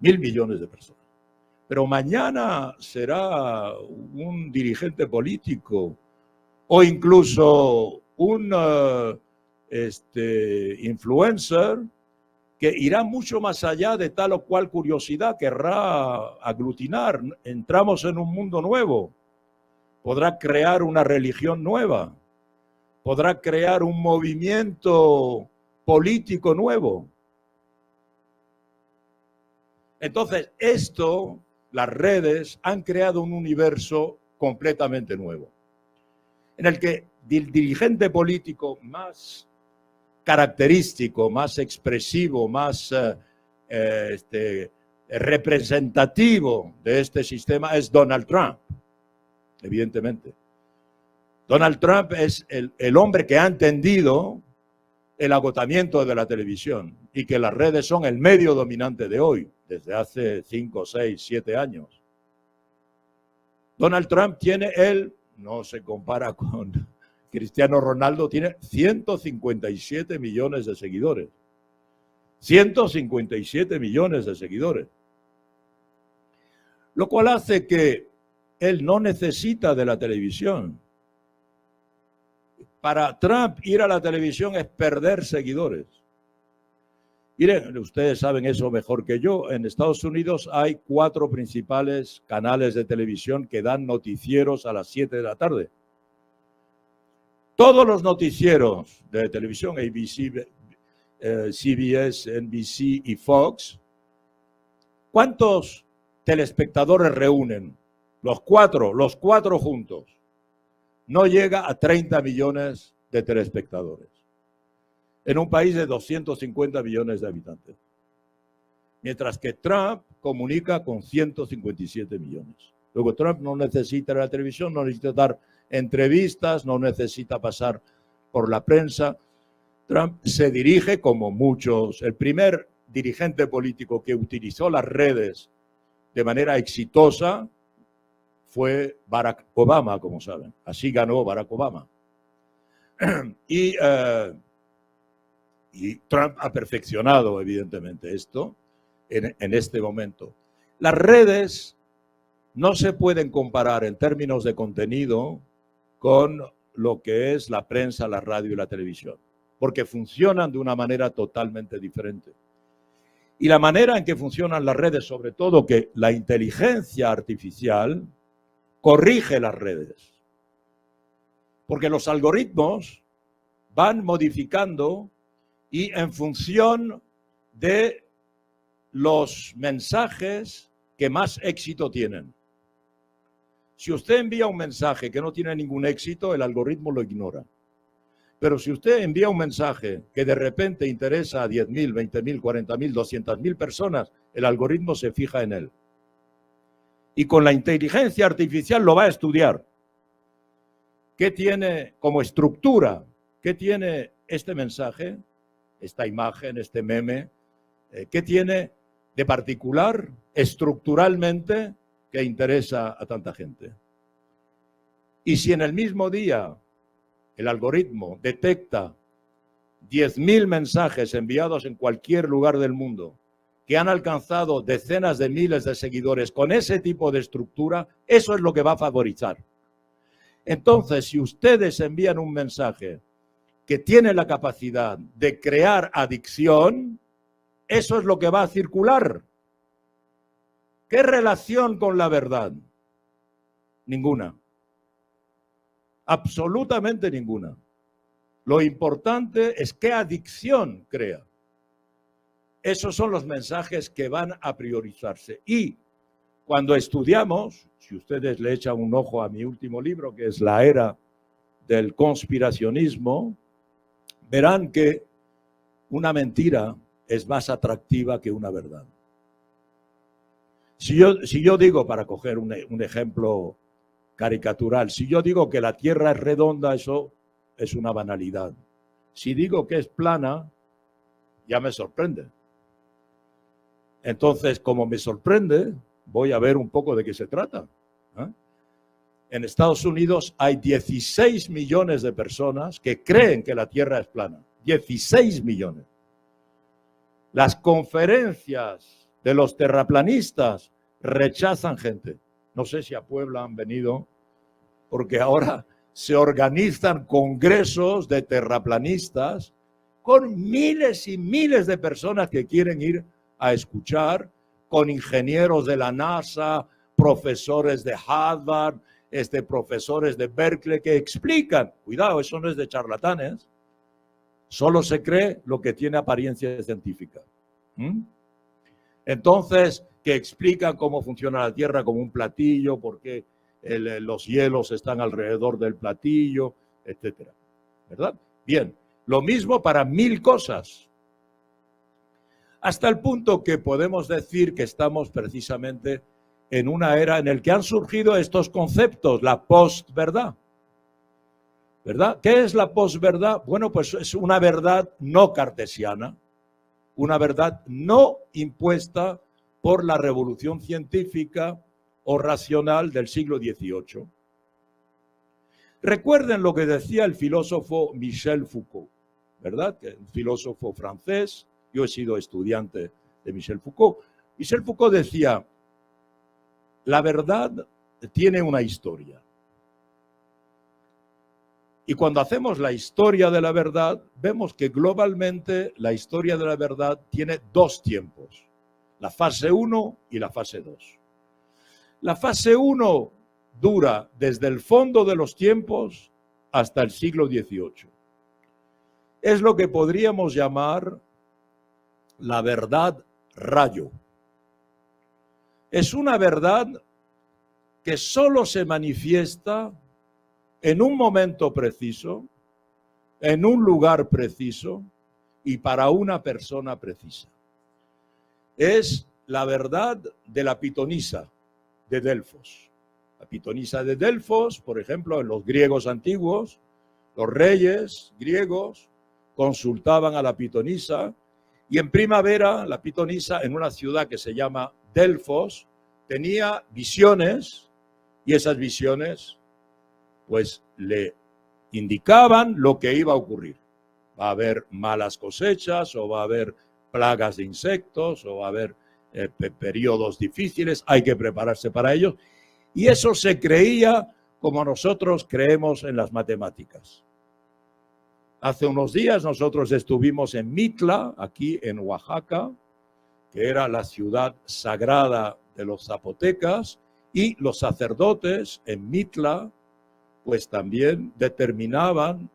1.000 millones de personas. Pero mañana será un dirigente político o incluso un influencer que irá mucho más allá de tal o cual curiosidad, querrá aglutinar. Entramos en un mundo nuevo. Podrá crear una religión nueva. Podrá crear un movimiento político nuevo. Entonces, las redes han creado un universo completamente nuevo, en el que el dirigente político más característico, más expresivo, más representativo de este sistema es Donald Trump, evidentemente. Donald Trump es el hombre que ha entendido el agotamiento de la televisión y que las redes son el medio dominante de hoy, desde hace 5, 6, 7 años. Donald Trump no se compara con Cristiano Ronaldo, tiene 157 millones de seguidores. 157 millones de seguidores. Lo cual hace que él no necesita de la televisión. Para Trump, ir a la televisión es perder seguidores. Miren, ustedes saben eso mejor que yo. En Estados Unidos hay 4 principales canales de televisión que dan noticieros a las 7 de la tarde. Todos los noticieros de televisión, ABC, CBS, NBC y Fox, ¿cuántos telespectadores reúnen? Los cuatro juntos. No llega a 30 millones de telespectadores en un país de 250 millones de habitantes. Mientras que Trump comunica con 157 millones. Luego Trump no necesita la televisión, no necesita dar entrevistas, no necesita pasar por la prensa. Trump se dirige como muchos. El primer dirigente político que utilizó las redes de manera exitosa fue Barack Obama, como saben. Así ganó Barack Obama. Y Trump ha perfeccionado, evidentemente, esto en este momento. Las redes no se pueden comparar en términos de contenido con lo que es la prensa, la radio y la televisión, porque funcionan de una manera totalmente diferente. Y la manera en que funcionan las redes, sobre todo que la inteligencia artificial corrige las redes, porque los algoritmos van modificando y en función de los mensajes que más éxito tienen. Si usted envía un mensaje que no tiene ningún éxito, el algoritmo lo ignora. Pero si usted envía un mensaje que de repente interesa a 10.000, 20.000, 40.000, 200.000 personas, el algoritmo se fija en él. Y con la inteligencia artificial lo va a estudiar. ¿Qué tiene como estructura? ¿Qué tiene este mensaje, esta imagen, este meme? ¿Qué tiene de particular, estructuralmente, que interesa a tanta gente? Y si en el mismo día el algoritmo detecta 10.000 mensajes enviados en cualquier lugar del mundo que han alcanzado decenas de miles de seguidores con ese tipo de estructura, eso es lo que va a favorizar. Entonces, si ustedes envían un mensaje que tiene la capacidad de crear adicción, eso es lo que va a circular. ¿Qué relación con la verdad? Ninguna. Absolutamente ninguna. Lo importante es qué adicción crea. Esos son los mensajes que van a priorizarse. Y cuando estudiamos, si ustedes le echan un ojo a mi último libro, que es La Era del Conspiracionismo, verán que una mentira es más atractiva que una verdad. Si yo digo, para coger un ejemplo caricatural, si yo digo que la Tierra es redonda, eso es una banalidad. Si digo que es plana, ya me sorprende. Entonces, como me sorprende, voy a ver un poco de qué se trata. En Estados Unidos hay 16 millones de personas que creen que la Tierra es plana. 16 millones. Las conferencias de los terraplanistas rechazan gente. No sé si a Puebla han venido, porque ahora se organizan congresos de terraplanistas con miles y miles de personas que quieren ir a escuchar, con ingenieros de la NASA, profesores de Harvard, profesores de Berkeley que explican, cuidado, eso no es de charlatanes, solo se cree lo que tiene apariencia científica. Entonces, que explican cómo funciona la Tierra como un platillo, por qué los hielos están alrededor del platillo, etcétera. ¿Verdad? Bien, lo mismo para 1000 cosas. Hasta el punto que podemos decir que estamos precisamente en una era en la que han surgido estos conceptos, la postverdad. ¿Verdad? ¿Qué es la posverdad? Bueno, pues es una verdad no cartesiana, una verdad no impuesta por la revolución científica o racional del siglo XVIII. Recuerden lo que decía el filósofo Michel Foucault, ¿verdad? Que es un filósofo francés. Yo he sido estudiante de Michel Foucault. Michel Foucault decía, la verdad tiene una historia. Y cuando hacemos la historia de la verdad, vemos que globalmente la historia de la verdad tiene 2 tiempos, la fase 1 y la fase 2. La fase 1 dura desde el fondo de los tiempos hasta el siglo XVIII. Es lo que podríamos llamar la verdad rayo. Es una verdad que solo se manifiesta en un momento preciso, en un lugar preciso y para una persona precisa. Es la verdad de la pitonisa de Delfos. La pitonisa de Delfos, por ejemplo, en los griegos antiguos, los reyes griegos consultaban a la pitonisa y en primavera la pitonisa, en una ciudad que se llama Delfos, tenía visiones y esas visiones pues le indicaban lo que iba a ocurrir. Va a haber malas cosechas o va a haber plagas de insectos o va a haber periodos difíciles, hay que prepararse para ellos. Y eso se creía como nosotros creemos en las matemáticas. Hace unos días nosotros estuvimos en Mitla, aquí en Oaxaca, que era la ciudad sagrada de los zapotecas, y los sacerdotes en Mitla pues también determinaban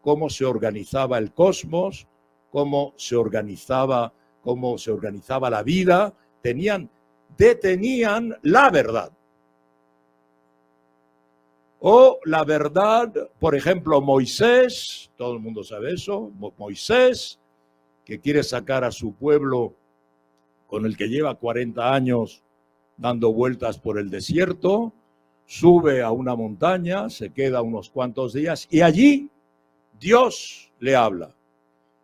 cómo se organizaba el cosmos, cómo se organizaba la vida, detenían la verdad. O la verdad, por ejemplo, Moisés, todo el mundo sabe eso, Moisés, que quiere sacar a su pueblo con el que lleva 40 años dando vueltas por el desierto, sube a una montaña, se queda unos cuantos días y allí Dios le habla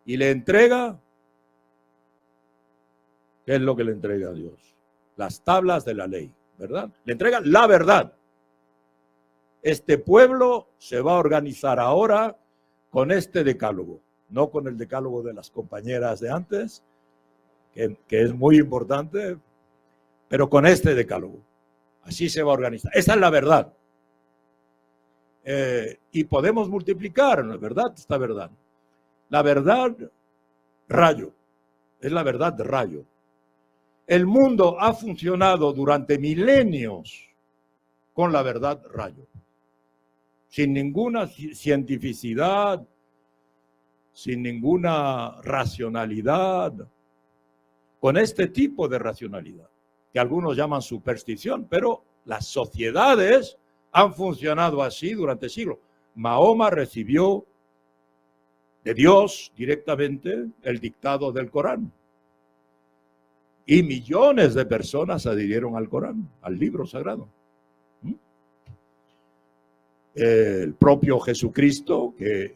y le entrega, ¿qué es lo que le entrega a Dios? Las tablas de la ley, ¿verdad? Le entrega la verdad. Este pueblo se va a organizar ahora con este decálogo, no con el decálogo de las compañeras de antes, que es muy importante, pero con este decálogo. Así se va a organizar. Esa es la verdad. Y podemos multiplicar, ¿no es verdad? Esta verdad. La verdad, rayo. Es la verdad, rayo. El mundo ha funcionado durante milenios con la verdad, rayo. Sin ninguna cientificidad, sin ninguna racionalidad, con este tipo de racionalidad, que algunos llaman superstición, pero las sociedades han funcionado así durante siglos. Mahoma recibió de Dios directamente el dictado del Corán. Y millones de personas adhirieron al Corán, al libro sagrado. El propio Jesucristo, que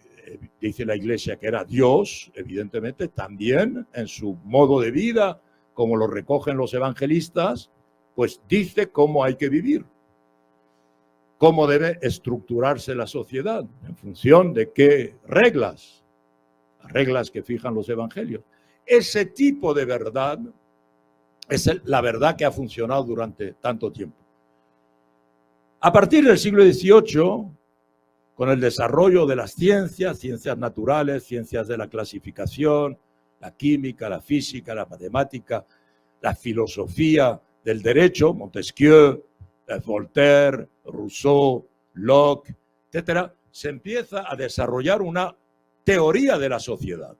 dice la Iglesia que era Dios, evidentemente, también en su modo de vida, como lo recogen los evangelistas, pues dice cómo hay que vivir, cómo debe estructurarse la sociedad, en función de qué reglas, las reglas que fijan los evangelios. Ese tipo de verdad es la verdad que ha funcionado durante tanto tiempo. A partir del siglo XVIII, con el desarrollo de las ciencias, ciencias naturales, ciencias de la clasificación, la química, la física, la matemática, la filosofía del derecho, Montesquieu, Voltaire, Rousseau, Locke, etcétera, se empieza a desarrollar una teoría de la sociedad.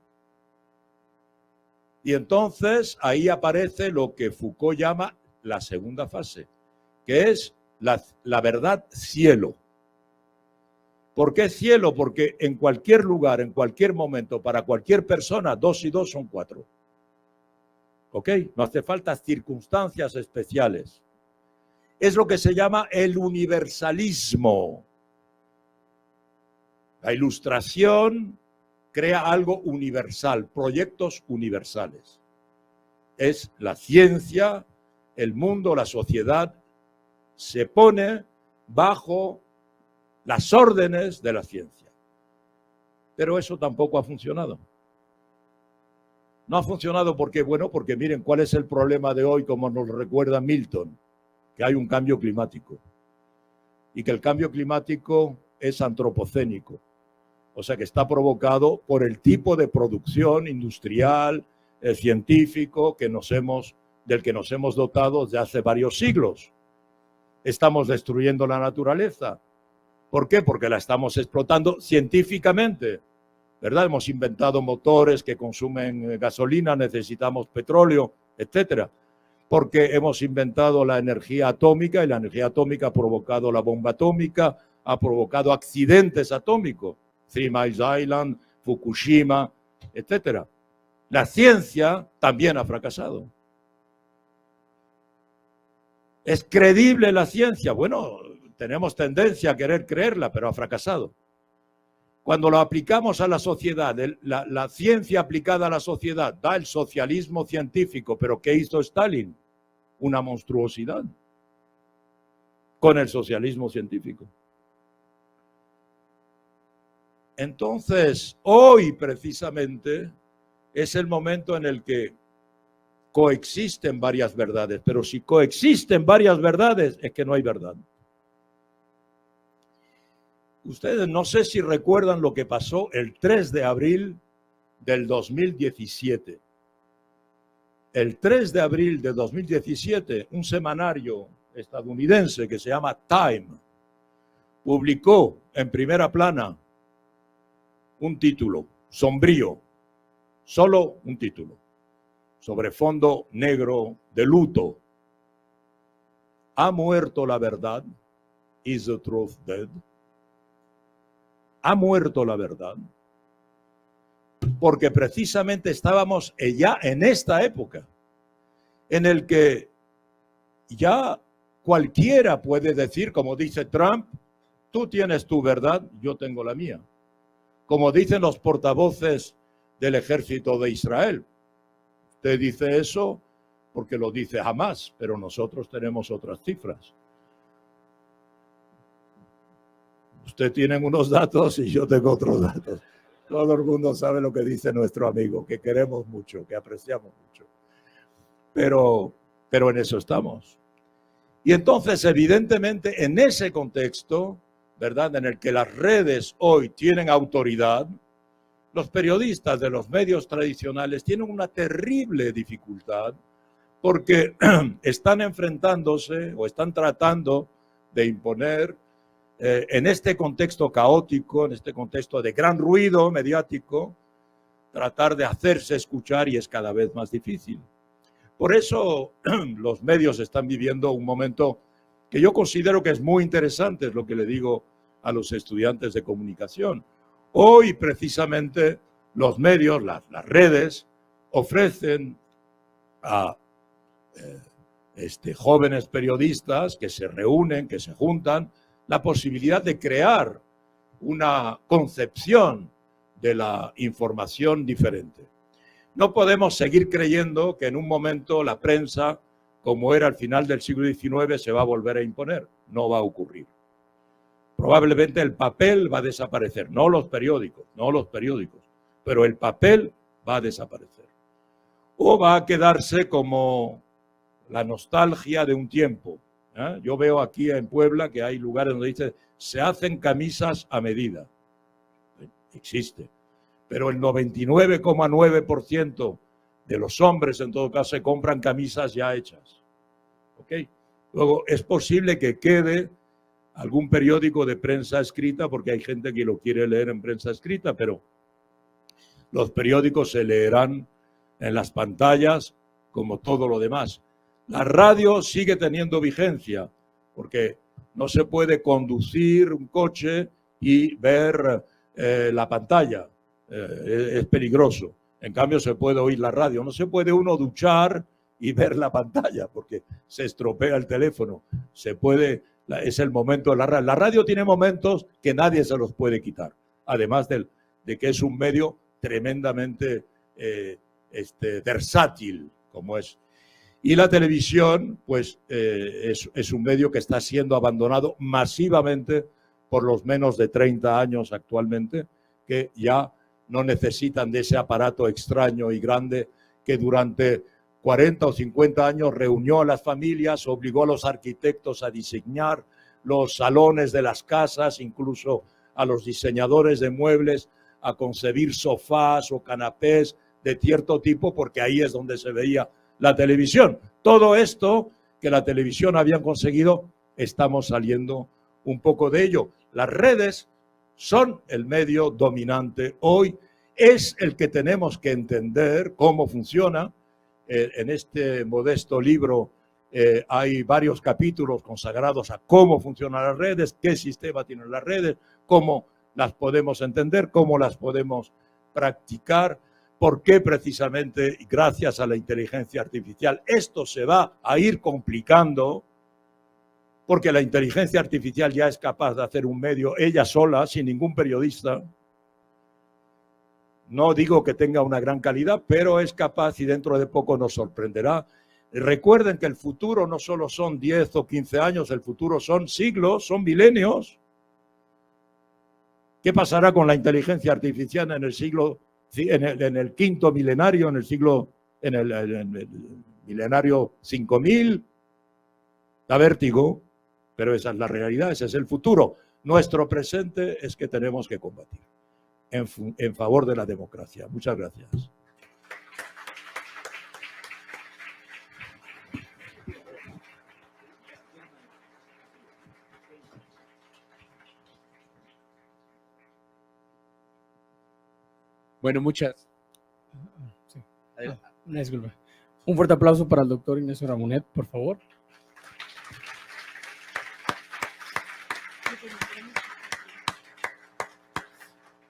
Y entonces ahí aparece lo que Foucault llama la segunda fase, que es la verdad cielo. ¿Por qué cielo? Porque en cualquier lugar, en cualquier momento, para cualquier persona, 2 y 2 son 4. ¿Ok? No hace falta circunstancias especiales. Es lo que se llama el universalismo. La Ilustración crea algo universal, proyectos universales. Es la ciencia, el mundo, la sociedad, se pone bajo las órdenes de la ciencia. Pero eso tampoco ha funcionado. No ha funcionado porque, bueno, porque miren cuál es el problema de hoy, como nos recuerda Milton, que hay un cambio climático y que el cambio climático es antropocénico. O sea que está provocado por el tipo de producción industrial, científico del que nos hemos dotado desde hace varios siglos. Estamos destruyendo la naturaleza. ¿Por qué? Porque la estamos explotando científicamente, ¿verdad? Hemos inventado motores que consumen gasolina, necesitamos petróleo, etcétera. Porque hemos inventado la energía atómica y la energía atómica ha provocado la bomba atómica, ha provocado accidentes atómicos. 3 Mile Island, Fukushima, etcétera. La ciencia también ha fracasado. ¿Es creíble la ciencia? Bueno, tenemos tendencia a querer creerla, pero ha fracasado. Cuando lo aplicamos a la sociedad, la ciencia aplicada a la sociedad da el socialismo científico, pero ¿qué hizo Stalin? Una monstruosidad con el socialismo científico. Entonces, hoy precisamente es el momento en el que coexisten varias verdades, pero si coexisten varias verdades es que no hay verdad. Ustedes no sé si recuerdan lo que pasó el 3 de abril del 2017. El 3 de abril de 2017, un semanario estadounidense que se llama Time publicó en primera plana un título sombrío, solo un título, sobre fondo negro de luto. ¿Ha muerto la verdad? ¿Is the truth dead? ¿Ha muerto la verdad? Porque precisamente estábamos ya en esta época en el que ya cualquiera puede decir, como dice Trump, tú tienes tu verdad, yo tengo la mía. Como dicen los portavoces del ejército de Israel. Usted dice eso porque lo dice Hamás, pero nosotros tenemos otras cifras. Usted tiene unos datos y yo tengo otros datos. Todo el mundo sabe lo que dice nuestro amigo, que queremos mucho, que apreciamos mucho. Pero en eso estamos. Y entonces, evidentemente, en ese contexto, ¿verdad?, en el que las redes hoy tienen autoridad, los periodistas de los medios tradicionales tienen una terrible dificultad porque están enfrentándose o están tratando de imponer en este contexto caótico, en este contexto de gran ruido mediático, tratar de hacerse escuchar, y es cada vez más difícil. Por eso los medios están viviendo un momento que yo considero que es muy interesante, es lo que le digo a los estudiantes de comunicación. Hoy, precisamente, los medios, las redes, ofrecen a jóvenes periodistas que se reúnen, que se juntan, la posibilidad de crear una concepción de la información diferente. No podemos seguir creyendo que en un momento la prensa, como era al final del siglo XIX, se va a volver a imponer. No va a ocurrir. Probablemente el papel va a desaparecer, no los periódicos, pero el papel va a desaparecer. O va a quedarse como la nostalgia de un tiempo. Yo veo aquí en Puebla que hay lugares donde dice, se hacen camisas a medida. Existe. Pero el 99,9% de los hombres, en todo caso, se compran camisas ya hechas. ¿Ok? Luego, es posible que quede algún periódico de prensa escrita, porque hay gente que lo quiere leer en prensa escrita, pero los periódicos se leerán en las pantallas como todo lo demás. La radio sigue teniendo vigencia, porque no se puede conducir un coche y ver la pantalla. Es peligroso. En cambio, se puede oír la radio. No se puede uno duchar y ver la pantalla, porque se estropea el teléfono. Es el momento de la radio. La radio tiene momentos que nadie se los puede quitar, además de que es un medio tremendamente versátil, como es. Y la televisión, pues, es un medio que está siendo abandonado masivamente por los menos de 30 años actualmente, que ya no necesitan de ese aparato extraño y grande que durante 40 o 50 años reunió a las familias, obligó a los arquitectos a diseñar los salones de las casas, incluso a los diseñadores de muebles a concebir sofás o canapés de cierto tipo, porque ahí es donde se veía la televisión. Todo esto que la televisión había conseguido, estamos saliendo un poco de ello. Las redes son el medio dominante hoy, es el que tenemos que entender cómo funciona. En este modesto libro hay varios capítulos consagrados a cómo funcionan las redes, qué sistema tienen las redes, cómo las podemos entender, cómo las podemos practicar, por qué precisamente gracias a la inteligencia artificial esto se va a ir complicando, porque la inteligencia artificial ya es capaz de hacer un medio ella sola, sin ningún periodista. No digo que tenga una gran calidad, pero es capaz y dentro de poco nos sorprenderá. Recuerden que el futuro no solo son 10 o 15 años, el futuro son siglos, son milenios. ¿Qué pasará con la inteligencia artificial en el quinto milenario, en el milenario 5000? Da vértigo, pero esa es la realidad, ese es el futuro. Nuestro presente es que tenemos que combatir en favor de la democracia. Muchas gracias. Bueno, muchas. Sí. Una disculpa. Un fuerte aplauso para el doctor Ignacio Ramonet, por favor.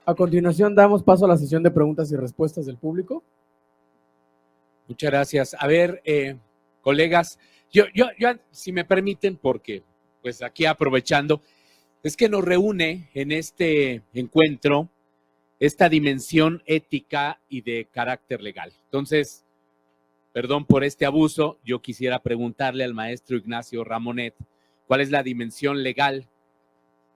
A continuación, damos paso a la sesión de preguntas y respuestas del público. Muchas gracias. A ver, colegas, yo, si me permiten, porque pues aquí aprovechando, es que nos reúne en este encuentro esta dimensión ética y de carácter legal. Entonces, perdón por este abuso, yo quisiera preguntarle al maestro Ignacio Ramonet cuál es la dimensión legal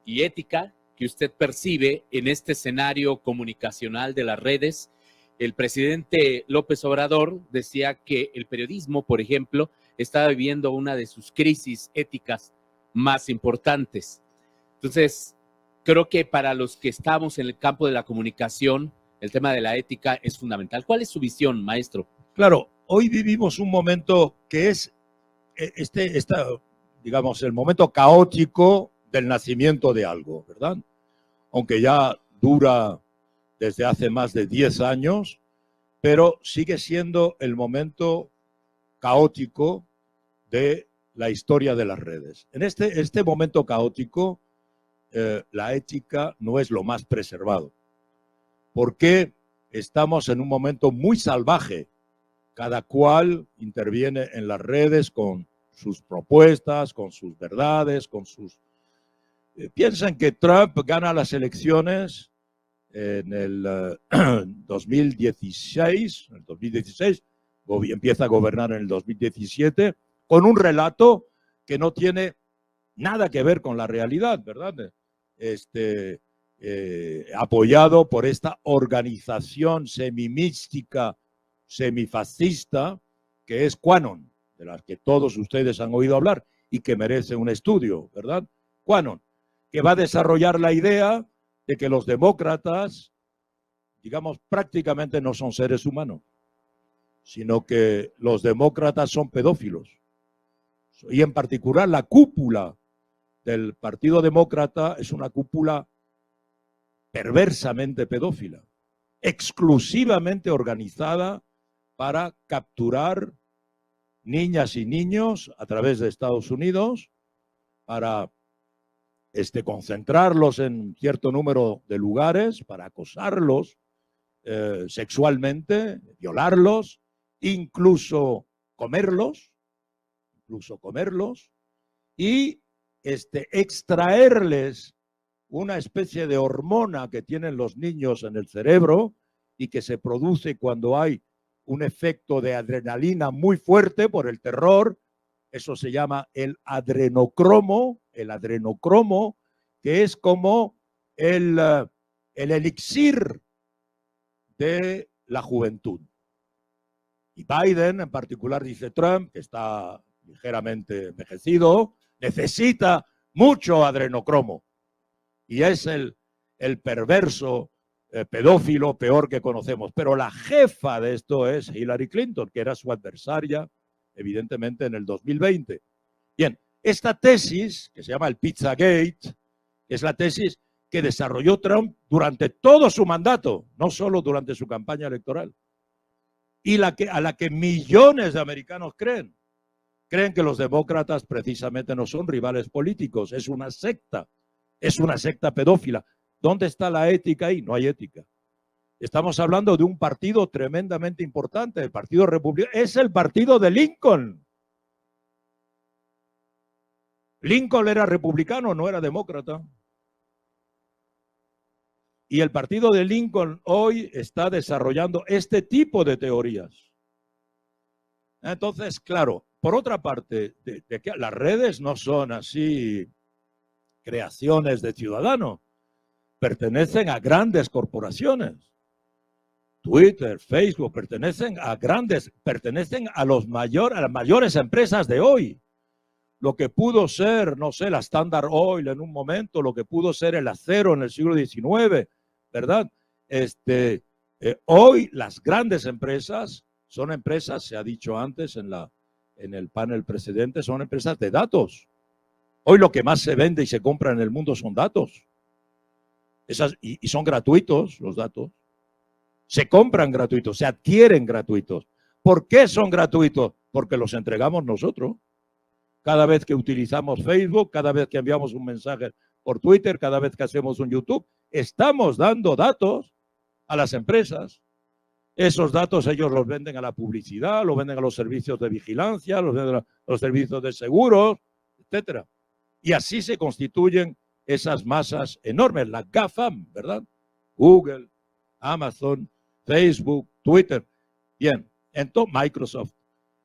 y ética que usted percibe en este escenario comunicacional de las redes. El presidente López Obrador decía que el periodismo, por ejemplo, estaba viviendo una de sus crisis éticas más importantes. Entonces, creo que para los que estamos en el campo de la comunicación, el tema de la ética es fundamental. ¿Cuál es su visión, maestro? Claro, hoy vivimos un momento que es digamos, el momento caótico del nacimiento de algo, ¿verdad? Aunque ya dura desde hace más de 10 años, pero sigue siendo el momento caótico de la historia de las redes. En este momento caótico, la ética no es lo más preservado, porque estamos en un momento muy salvaje. Cada cual interviene en las redes con sus propuestas, con sus verdades, con sus... Piensan que Trump gana las elecciones en el 2016, empieza a gobernar en el 2017, con un relato que no tiene nada que ver con la realidad, ¿verdad? Apoyado por esta organización semimística, semifascista, que es QAnon, de la que todos ustedes han oído hablar y que merece un estudio, ¿verdad? QAnon, que va a desarrollar la idea de que los demócratas, digamos, prácticamente no son seres humanos, sino que los demócratas son pedófilos. Y en particular la cúpula del Partido Demócrata es una cúpula perversamente pedófila, exclusivamente organizada para capturar niñas y niños a través de Estados Unidos, para concentrarlos en cierto número de lugares, para acosarlos sexualmente, violarlos, incluso comerlos, y extraerles una especie de hormona que tienen los niños en el cerebro y que se produce cuando hay un efecto de adrenalina muy fuerte por el terror. Eso se llama el adrenocromo, que es como el elixir de la juventud. Y Biden en particular, dice Trump, que está ligeramente envejecido, necesita mucho adrenocromo. Y es el perverso pedófilo peor que conocemos. Pero la jefa de esto es Hillary Clinton, que era su adversaria, evidentemente, en el 2020. Bien, esta tesis, que se llama el Pizzagate, es la tesis que desarrolló Trump durante todo su mandato, no solo durante su campaña electoral. Y a la que millones de americanos creen. Creen que los demócratas precisamente no son rivales políticos, es una secta pedófila. ¿Dónde está la ética ahí? No hay ética. Estamos hablando de un partido tremendamente importante, el Partido Republicano. Es el partido de Lincoln. Lincoln era republicano, no era demócrata. Y el partido de Lincoln hoy está desarrollando este tipo de teorías. Entonces, claro, por otra parte, de que las redes no son así creaciones de ciudadanos, pertenecen a grandes corporaciones. Twitter, Facebook, pertenecen a las mayores empresas de hoy. Lo que pudo ser, no sé, la Standard Oil en un momento, lo que pudo ser el acero en el siglo XIX, ¿verdad? Hoy las grandes empresas son empresas, se ha dicho antes en el panel precedente, son empresas de datos. Hoy lo que más se vende y se compra en el mundo son datos. Y son gratuitos los datos. Se compran gratuitos, se adquieren gratuitos. ¿Por qué son gratuitos? Porque los entregamos nosotros. Cada vez que utilizamos Facebook, cada vez que enviamos un mensaje por Twitter, cada vez que hacemos un YouTube, estamos dando datos a las empresas. Esos datos ellos los venden a la publicidad, los venden a los servicios de vigilancia, los venden a los servicios de seguros, etcétera. Y así se constituyen esas masas enormes, las GAFAM, ¿verdad? Google, Amazon, Facebook, Twitter, bien, Microsoft.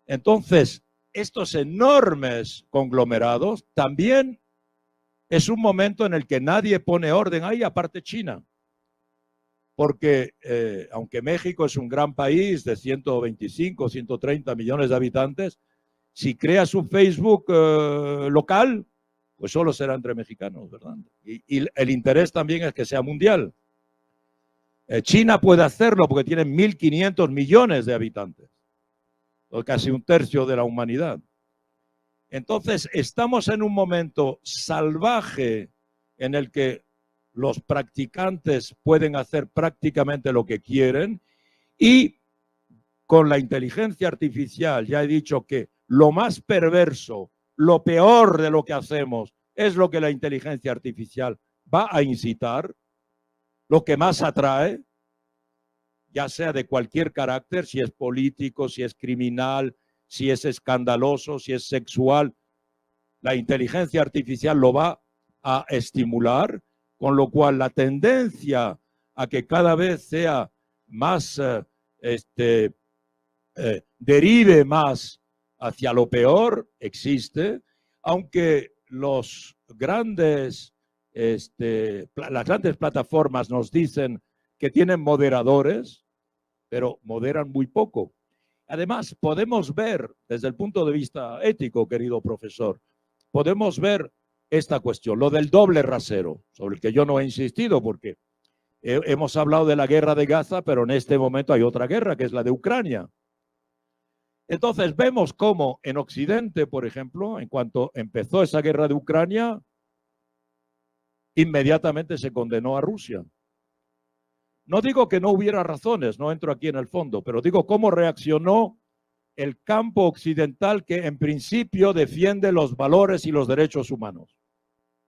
Entonces, estos enormes conglomerados también es un momento en el que nadie pone orden ahí, aparte China. Porque aunque México es un gran país de 125, 130 millones de habitantes, si creas un Facebook local, pues solo será entre mexicanos, ¿verdad? Y el interés también es que sea mundial. China puede hacerlo porque tiene 1.500 millones de habitantes, o casi un tercio de la humanidad. Entonces, estamos en un momento salvaje en el que los practicantes pueden hacer prácticamente lo que quieren y con la inteligencia artificial, ya he dicho que lo más perverso, lo peor de lo que hacemos es lo que la inteligencia artificial va a incitar, lo que más atrae, ya sea de cualquier carácter, si es político, si es criminal, si es escandaloso, si es sexual, la inteligencia artificial lo va a estimular, con lo cual la tendencia a que cada vez sea más, derive más hacia lo peor, existe, aunque las grandes plataformas nos dicen que tienen moderadores, pero moderan muy poco. Además, podemos ver, desde el punto de vista ético, querido profesor, podemos ver esta cuestión, lo del doble rasero, sobre el que yo no he insistido porque hemos hablado de la guerra de Gaza, pero en este momento hay otra guerra, que es la de Ucrania. Entonces vemos cómo en Occidente, por ejemplo, en cuanto empezó esa guerra de Ucrania, inmediatamente se condenó a Rusia. No digo que no hubiera razones, no entro aquí en el fondo, pero digo cómo reaccionó el campo occidental que en principio defiende los valores y los derechos humanos,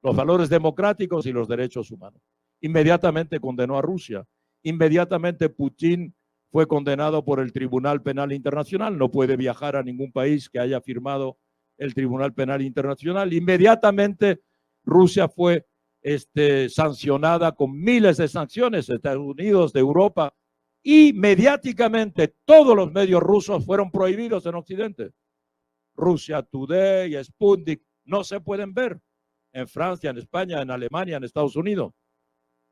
los valores democráticos y los derechos humanos. Inmediatamente condenó a Rusia. Inmediatamente Putin fue condenado por el Tribunal Penal Internacional, no puede viajar a ningún país que haya firmado el Tribunal Penal Internacional. Inmediatamente Rusia fue sancionada con miles de sanciones, Estados Unidos, de Europa, y mediáticamente todos los medios rusos fueron prohibidos en Occidente. Russia Today, Sputnik, no se pueden ver en Francia, en España, en Alemania, en Estados Unidos.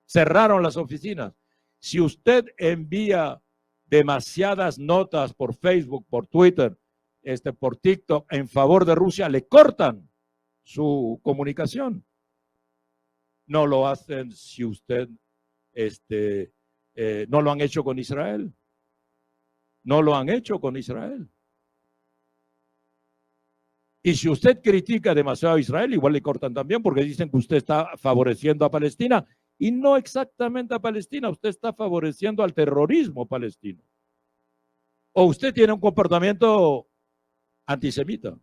Cerraron las oficinas. Si usted envía demasiadas notas por Facebook, por Twitter, por TikTok en favor de Rusia, le cortan su comunicación. No lo hacen si usted no lo han hecho con Israel. No lo han hecho con Israel. Y si usted critica demasiado a Israel, igual le cortan también porque dicen que usted está favoreciendo a Palestina. Y no exactamente a Palestina, usted está favoreciendo al terrorismo palestino. O usted tiene un comportamiento antisemita.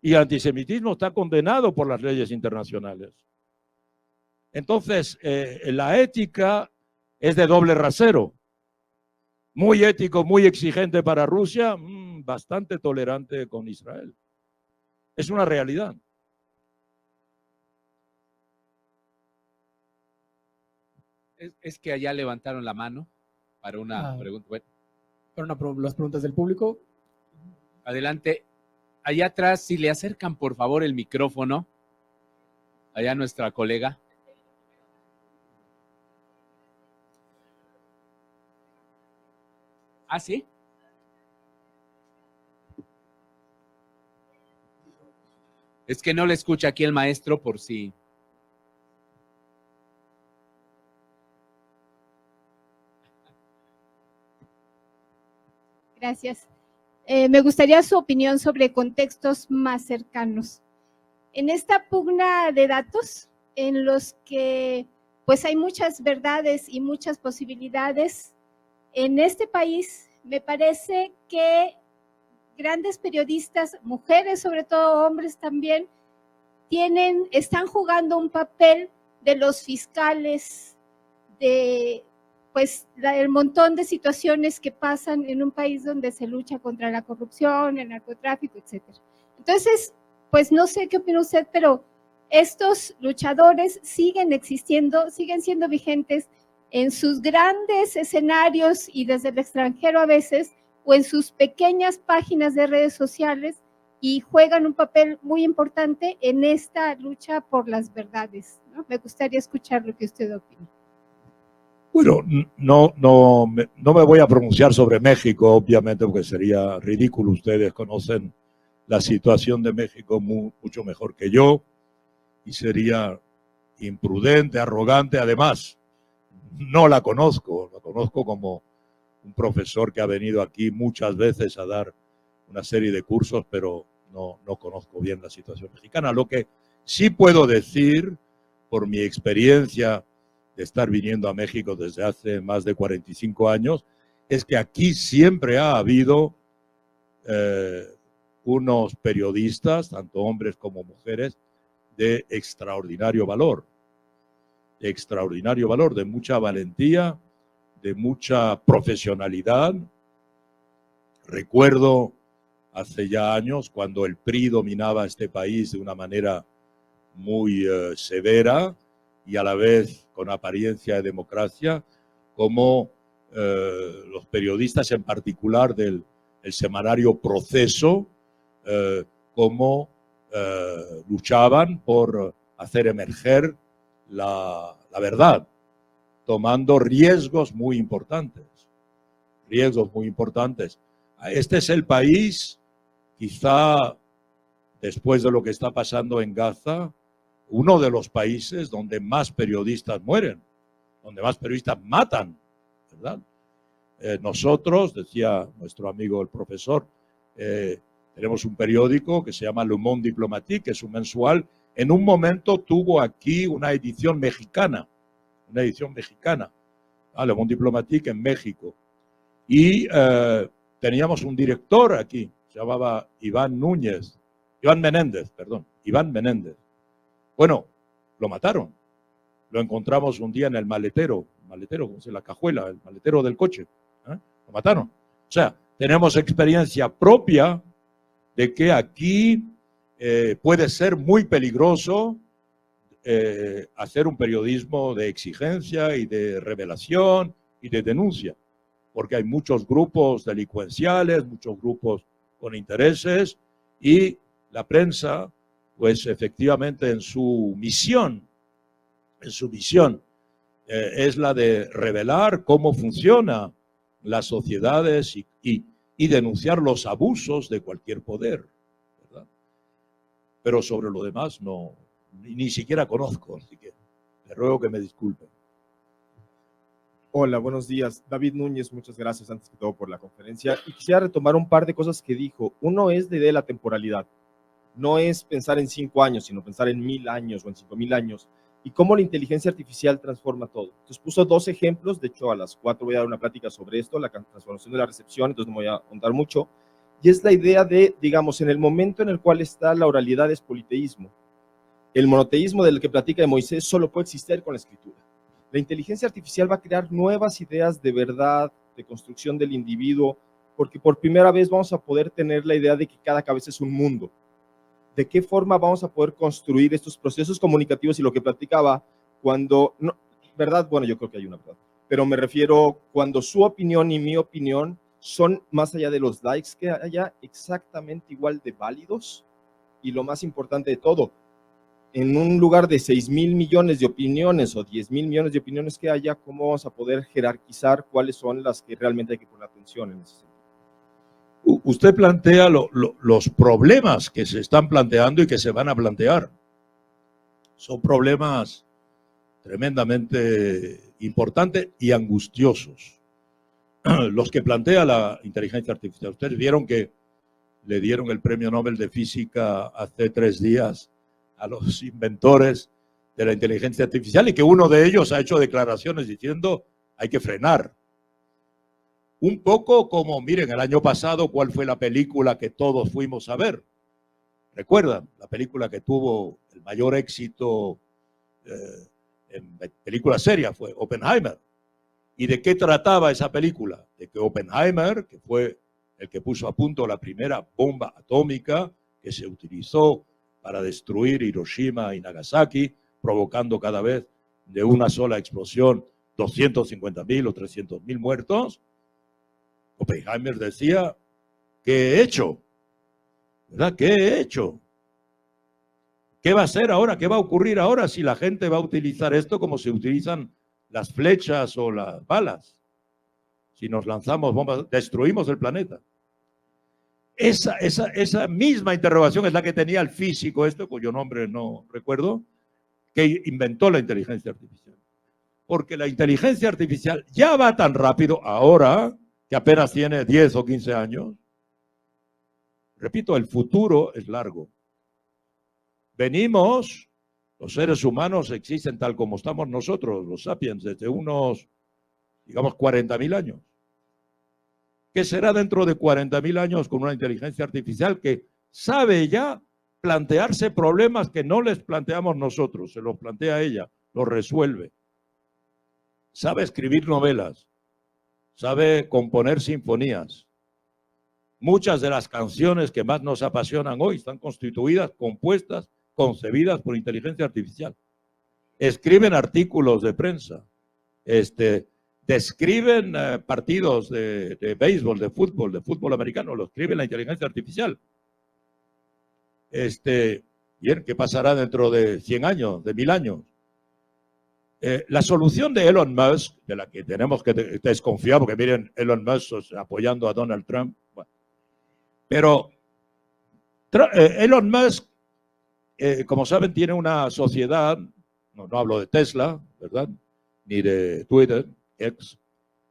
Y el antisemitismo está condenado por las leyes internacionales. Entonces, la ética es de doble rasero. Muy ético, muy exigente para Rusia, bastante tolerante con Israel. Es una realidad. Es que allá levantaron la mano para una pregunta. Bueno. Para las preguntas del público. Adelante. Allá atrás, si le acercan por favor el micrófono, allá nuestra colega. ¿Ah, sí? Es que no le escucha aquí el maestro por si. Gracias. Me gustaría su opinión sobre contextos más cercanos. En esta pugna de datos, en los que pues hay muchas verdades y muchas posibilidades, en este país me parece que grandes periodistas, mujeres, sobre todo hombres también, están jugando un papel de los fiscales, de pues el montón de situaciones que pasan en un país donde se lucha contra la corrupción, el narcotráfico, etcétera. Entonces, pues no sé qué opina usted, pero estos luchadores siguen existiendo, siguen siendo vigentes en sus grandes escenarios y desde el extranjero a veces, o en sus pequeñas páginas de redes sociales, y juegan un papel muy importante en esta lucha por las verdades, ¿no? Me gustaría escuchar lo que usted opina. Bueno, no me voy a pronunciar sobre México, obviamente, porque sería ridículo. Ustedes conocen la situación de México mucho mejor que yo y sería imprudente, arrogante. Además, no la conozco como un profesor que ha venido aquí muchas veces a dar una serie de cursos, pero no conozco bien la situación mexicana. Lo que sí puedo decir, por mi experiencia de estar viniendo a México desde hace más de 45 años, es que aquí siempre ha habido unos periodistas, tanto hombres como mujeres, de extraordinario valor, de mucha valentía, de mucha profesionalidad. Recuerdo hace ya años, cuando el PRI dominaba este país de una manera muy severa y a la vez con apariencia de democracia, como los periodistas en particular del semanario Proceso, cómo luchaban por hacer emerger la verdad, tomando riesgos muy importantes. Este es el país, quizá después de lo que está pasando en Gaza, uno de los países donde más periodistas mueren, donde más periodistas matan, ¿verdad? Nosotros, decía nuestro amigo el profesor, tenemos un periódico que se llama Le Monde Diplomatique, que es un mensual. En un momento tuvo aquí una edición mexicana, Le Monde Diplomatique en México. Y teníamos un director aquí, se llamaba Iván Menéndez. Bueno, lo mataron. Lo encontramos un día en el maletero, como se la cajuela, el maletero del coche. Lo mataron. O sea, tenemos experiencia propia de que aquí puede ser muy peligroso hacer un periodismo de exigencia y de revelación y de denuncia, porque hay muchos grupos delincuenciales, muchos grupos con intereses, y la prensa, pues efectivamente en su misión es la de revelar cómo funcionan las sociedades y denunciar los abusos de cualquier poder, ¿verdad? Pero sobre lo demás ni siquiera conozco, así que le ruego que me disculpen. Hola, buenos días. David Núñez, muchas gracias antes que todo por la conferencia. Y quisiera retomar un par de cosas que dijo. Uno es de la temporalidad. No es pensar en 5 años, sino pensar en 1000 años o en 5000 años. Y cómo la inteligencia artificial transforma todo. Entonces puso 2 ejemplos. De hecho, a las 4 voy a dar una plática sobre esto, la transformación de la recepción, entonces no voy a contar mucho. Y es la idea de, digamos, en el momento en el cual está la oralidad es politeísmo. El monoteísmo del que platica de Moisés solo puede existir con la escritura. La inteligencia artificial va a crear nuevas ideas de verdad, de construcción del individuo, porque por primera vez vamos a poder tener la idea de que cada cabeza es un mundo. ¿De qué forma vamos a poder construir estos procesos comunicativos? Y lo que platicaba, cuando, no, ¿verdad? Bueno, yo creo que hay una verdad, pero me refiero cuando su opinión y mi opinión son, más allá de los likes que haya, exactamente igual de válidos, y lo más importante de todo, en un lugar de 6,000 millones de opiniones o 10,000 millones de opiniones que haya, ¿cómo vamos a poder jerarquizar cuáles son las que realmente hay que poner atención en ese sentido? Usted plantea los problemas que se están planteando y que se van a plantear. Son problemas tremendamente importantes y angustiosos. Los que plantea la inteligencia artificial. Ustedes vieron que le dieron el premio Nobel de Física hace 3 días a los inventores de la inteligencia artificial y que uno de ellos ha hecho declaraciones diciendo hay que frenar. Un poco como, miren, el año pasado, ¿cuál fue la película que todos fuimos a ver? ¿Recuerdan? La película que tuvo el mayor éxito en película seria fue Oppenheimer. ¿Y de qué trataba esa película? De que Oppenheimer, que fue el que puso a punto la primera bomba atómica que se utilizó para destruir Hiroshima y Nagasaki, provocando cada vez de una sola explosión 250,000 o 300,000 muertos. Oppenheimer decía, ¿qué he hecho? ¿Verdad? ¿Qué he hecho? ¿Qué va a hacer ahora? ¿Qué va a ocurrir ahora si la gente va a utilizar esto como se utilizan las flechas o las balas? Si nos lanzamos bombas, destruimos el planeta. Esa misma interrogación es la que tenía el físico cuyo nombre no recuerdo, que inventó la inteligencia artificial. Porque la inteligencia artificial ya va tan rápido ahora, que apenas tiene 10 o 15 años. Repito, el futuro es largo. Venimos, los seres humanos existen tal como estamos nosotros, los sapiens, desde unos, digamos, 40.000 años. ¿Qué será dentro de 40.000 años con una inteligencia artificial que sabe ya plantearse problemas que no les planteamos nosotros? Se los plantea ella, los resuelve. Sabe escribir novelas, sabe componer sinfonías. Muchas de las canciones que más nos apasionan hoy están constituidas, compuestas, concebidas por inteligencia artificial. Escriben artículos de prensa, describen partidos de béisbol, de fútbol americano, lo escribe la inteligencia artificial. Bien, ¿qué pasará dentro de 100 años, de 1000 años? La solución de Elon Musk, de la que tenemos que desconfiar, porque miren, Elon Musk apoyando a Donald Trump, bueno, pero Elon Musk, como saben, tiene una sociedad, no hablo de Tesla, ¿verdad? Ni de Twitter, X,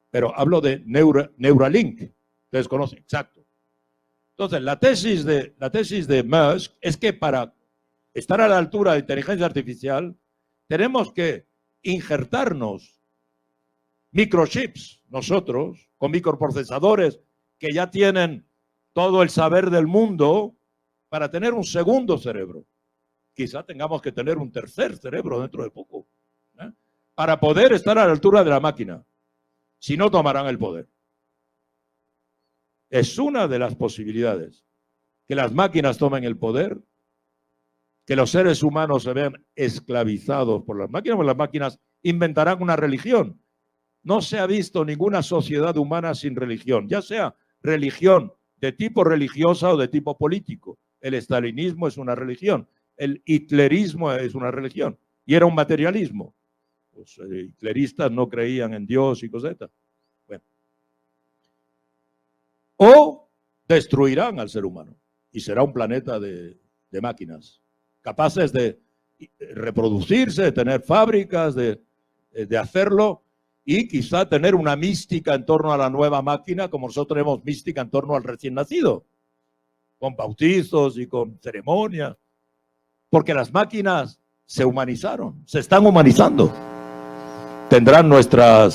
pero hablo de Neuralink, ustedes conocen, exacto. Entonces, la tesis de Musk es que para estar a la altura de inteligencia artificial, tenemos que injertarnos microchips, nosotros, con microprocesadores que ya tienen todo el saber del mundo para tener un segundo cerebro. Quizá tengamos que tener un tercer cerebro dentro de poco, para poder estar a la altura de la máquina. Si no, tomarán el poder. Es una de las posibilidades, que las máquinas tomen el poder, que los seres humanos se vean esclavizados por las máquinas, porque las máquinas inventarán una religión. No se ha visto ninguna sociedad humana sin religión, ya sea religión de tipo religiosa o de tipo político. El estalinismo es una religión, el hitlerismo es una religión, y era un materialismo. Los hitleristas no creían en Dios y cosas. Bueno. O destruirán al ser humano, y será un planeta de máquinas, capaces de reproducirse, de tener fábricas, de hacerlo, y quizá tener una mística en torno a la nueva máquina, como nosotros tenemos mística en torno al recién nacido, con bautizos y con ceremonias, porque las máquinas se humanizaron, se están humanizando. Tendrán nuestra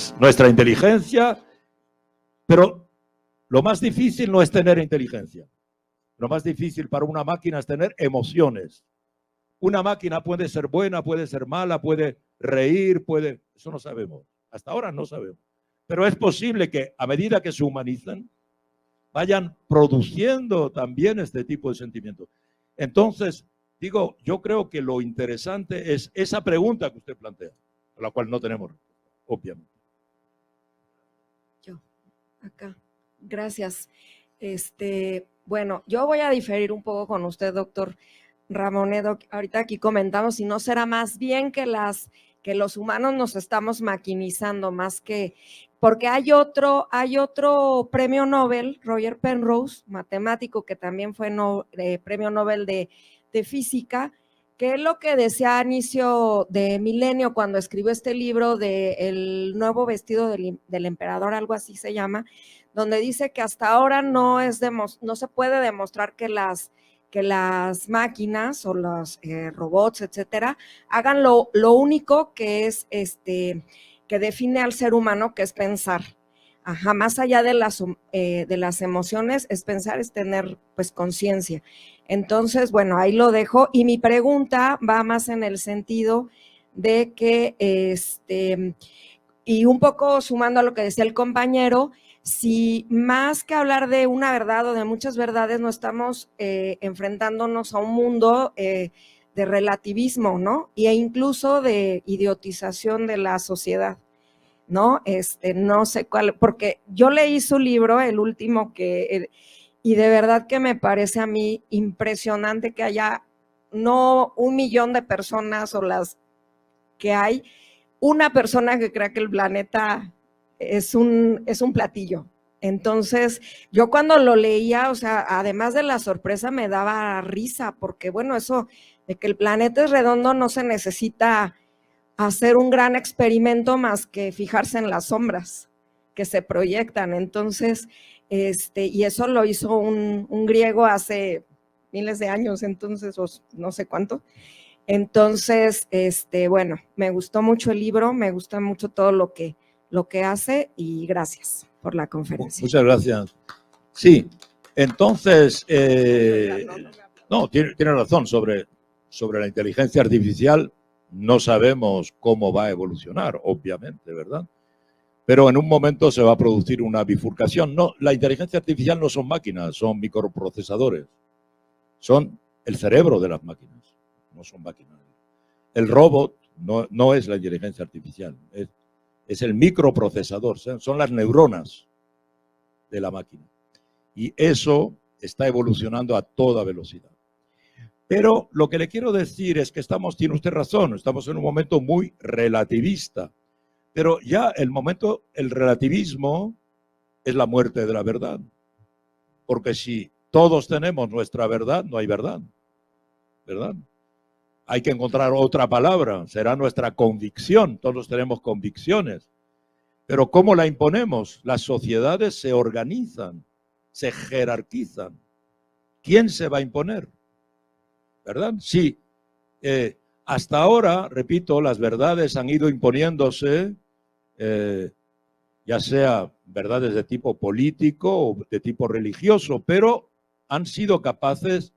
inteligencia, pero lo más difícil no es tener inteligencia. Lo más difícil para una máquina es tener emociones. Una máquina puede ser buena, puede ser mala, puede reír, eso no sabemos. Hasta ahora no sabemos. Pero es posible que a medida que se humanizan, vayan produciendo también este tipo de sentimientos. Entonces, digo, yo creo que lo interesante es esa pregunta que usted plantea, a la cual no tenemos, obviamente. Yo, acá. Gracias. Bueno, yo voy a diferir un poco con usted, doctor Ramonedo. Ahorita aquí comentamos si no será más bien que los humanos nos estamos maquinizando más que, porque hay otro premio Nobel, Roger Penrose, matemático que también fue premio Nobel de física, que es lo que decía a inicio de milenio cuando escribió este libro de El nuevo vestido del emperador, algo así se llama, donde dice que hasta ahora no se puede demostrar que las máquinas o los robots, etcétera, hagan lo único que es que define al ser humano, que es pensar. Ajá, más allá de las emociones, es pensar, es tener pues conciencia. Entonces, bueno, ahí lo dejo. Y mi pregunta va más en el sentido de que, y un poco sumando a lo que decía el compañero, si más que hablar de una verdad o de muchas verdades, no estamos enfrentándonos a un mundo de relativismo, ¿no? E incluso de idiotización de la sociedad, ¿no? No sé cuál, porque yo leí su libro, el último y de verdad que me parece a mí impresionante que haya no 1 millón de personas o las que hay, una persona que crea que el planeta es un platillo. Entonces, yo cuando lo leía, o sea, además de la sorpresa me daba risa, porque bueno, eso de que el planeta es redondo no se necesita hacer un gran experimento más que fijarse en las sombras que se proyectan. Entonces, y eso lo hizo un griego hace miles de años, entonces, no sé cuánto. Entonces, bueno, me gustó mucho el libro, me gusta mucho todo lo que hace y gracias por la conferencia. Muchas gracias. Sí, entonces, no, tiene razón sobre la inteligencia artificial. No sabemos cómo va a evolucionar, obviamente, ¿verdad? Pero en un momento se va a producir una bifurcación. No, la inteligencia artificial no son máquinas, son microprocesadores. Son el cerebro de las máquinas, no son máquinas. El robot no es la inteligencia artificial, es el microprocesador, son las neuronas de la máquina. Y eso está evolucionando a toda velocidad. Pero lo que le quiero decir es que tiene usted razón, estamos en un momento muy relativista. Pero ya el relativismo es la muerte de la verdad. Porque si todos tenemos nuestra verdad, no hay verdad. ¿Verdad? Hay que encontrar otra palabra, será nuestra convicción, todos tenemos convicciones. Pero ¿cómo la imponemos? Las sociedades se organizan, se jerarquizan. ¿Quién se va a imponer? ¿Verdad? Sí, hasta ahora, repito, las verdades han ido imponiéndose, ya sea verdades de tipo político o de tipo religioso, pero han sido capaces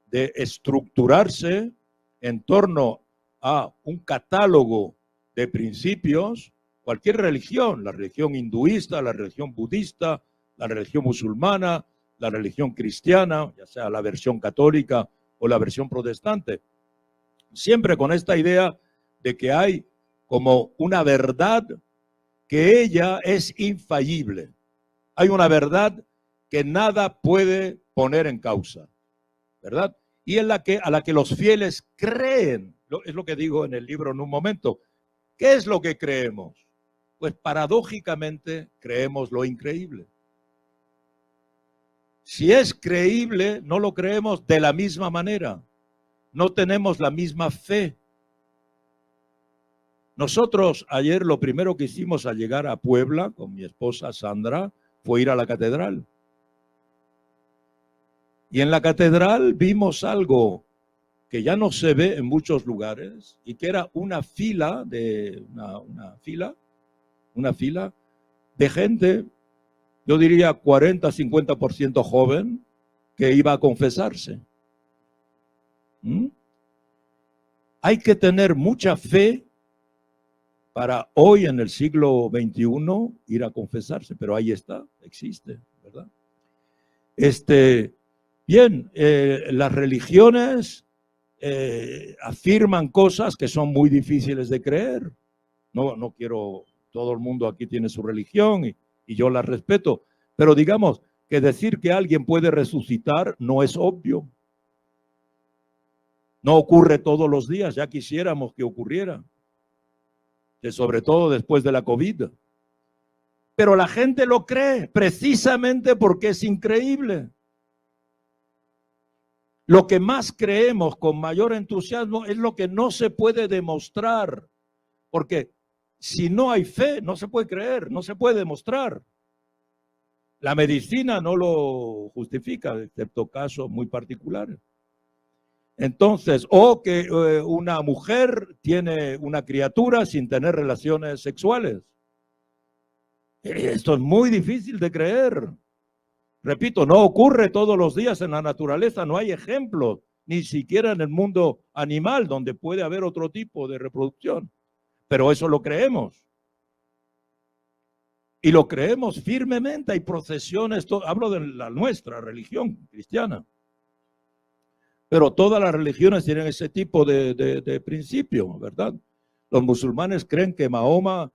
de estructurarse en torno a un catálogo de principios, cualquier religión, la religión hinduista, la religión budista, la religión musulmana, la religión cristiana, ya sea la versión católica o la versión protestante, siempre con esta idea de que hay como una verdad que ella es infalible. Hay una verdad que nada puede poner en causa, ¿verdad? Y a la que los fieles creen. Es lo que digo en el libro en un momento. ¿Qué es lo que creemos? Pues paradójicamente creemos lo increíble. Si es creíble, no lo creemos de la misma manera. No tenemos la misma fe. Nosotros ayer lo primero que hicimos al llegar a Puebla con mi esposa Sandra fue ir a la catedral. Y en la catedral vimos algo que ya no se ve en muchos lugares y que era una fila de gente, yo diría 40-50% joven, que iba a confesarse. Hay que tener mucha fe para hoy en el siglo XXI ir a confesarse, pero ahí está, existe, ¿verdad? Bien, las religiones afirman cosas que son muy difíciles de creer. No quiero, todo el mundo aquí tiene su religión y yo la respeto, pero digamos que decir que alguien puede resucitar no es obvio. No ocurre todos los días, ya quisiéramos que ocurriera, sobre todo después de la COVID. Pero la gente lo cree precisamente porque es increíble. Lo que más creemos con mayor entusiasmo es lo que no se puede demostrar, porque si no hay fe, no se puede creer, no se puede demostrar. La medicina no lo justifica, excepto casos muy particulares. Entonces, o que una mujer tiene una criatura sin tener relaciones sexuales. Esto es muy difícil de creer. Repito, no ocurre todos los días en la naturaleza, no hay ejemplos, ni siquiera en el mundo animal, donde puede haber otro tipo de reproducción. Pero eso lo creemos. Y lo creemos firmemente. Hay procesiones, hablo de la nuestra religión cristiana. Pero todas las religiones tienen ese tipo de principio, ¿verdad? Los musulmanes creen que Mahoma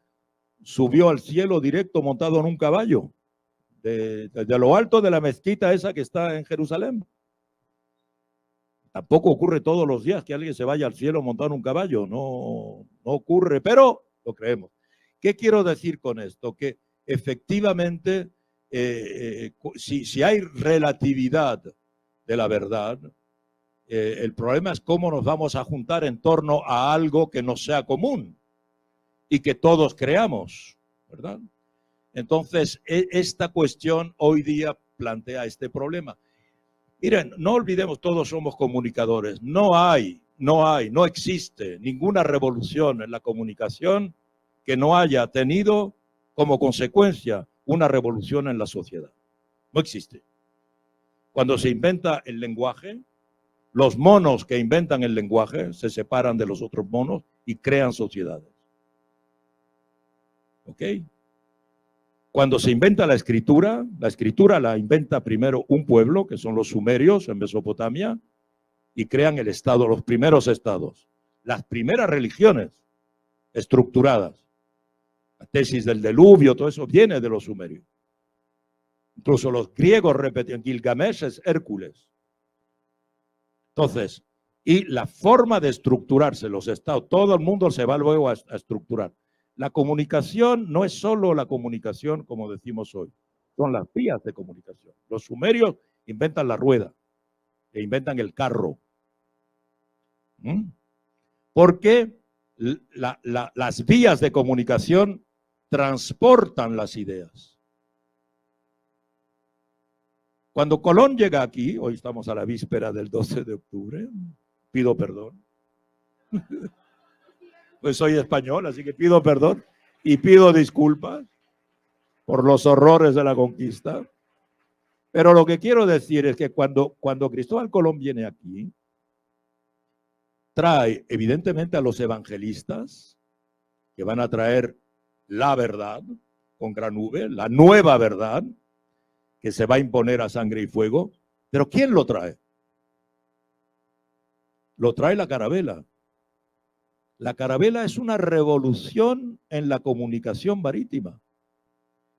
subió al cielo directo montado en un caballo. desde lo alto de la mezquita esa que está en Jerusalén. Tampoco ocurre todos los días que alguien se vaya al cielo montando un caballo, no ocurre, pero lo creemos. ¿Qué quiero decir con esto? Que efectivamente, si hay relatividad de la verdad, el problema es cómo nos vamos a juntar en torno a algo que no sea común y que todos creamos, ¿verdad? Entonces, esta cuestión hoy día plantea este problema. Miren, no olvidemos, todos somos comunicadores. No existe ninguna revolución en la comunicación que no haya tenido como consecuencia una revolución en la sociedad. No existe. Cuando se inventa el lenguaje, los monos que inventan el lenguaje se separan de los otros monos y crean sociedades. ¿Ok? Cuando se inventa la escritura la inventa primero un pueblo, que son los sumerios en Mesopotamia, y crean el estado, los primeros estados, las primeras religiones estructuradas. La tesis del diluvio, todo eso viene de los sumerios. Incluso los griegos repetían, Gilgamesh es Hércules. Entonces, y la forma de estructurarse los estados, todo el mundo se va luego a estructurar. La comunicación no es solo la comunicación, como decimos hoy, son las vías de comunicación. Los sumerios inventan la rueda, e inventan el carro. Porque las vías de comunicación transportan las ideas. Cuando Colón llega aquí, hoy estamos a la víspera del 12 de octubre, pido perdón. Pues soy español, así que pido perdón y pido disculpas por los horrores de la conquista. Pero lo que quiero decir es que cuando Cristóbal Colón viene aquí, trae evidentemente a los evangelistas, que van a traer la verdad, con gran V, la nueva verdad, que se va a imponer a sangre y fuego. Pero ¿quién lo trae? Lo trae la carabela. La carabela es una revolución en la comunicación marítima.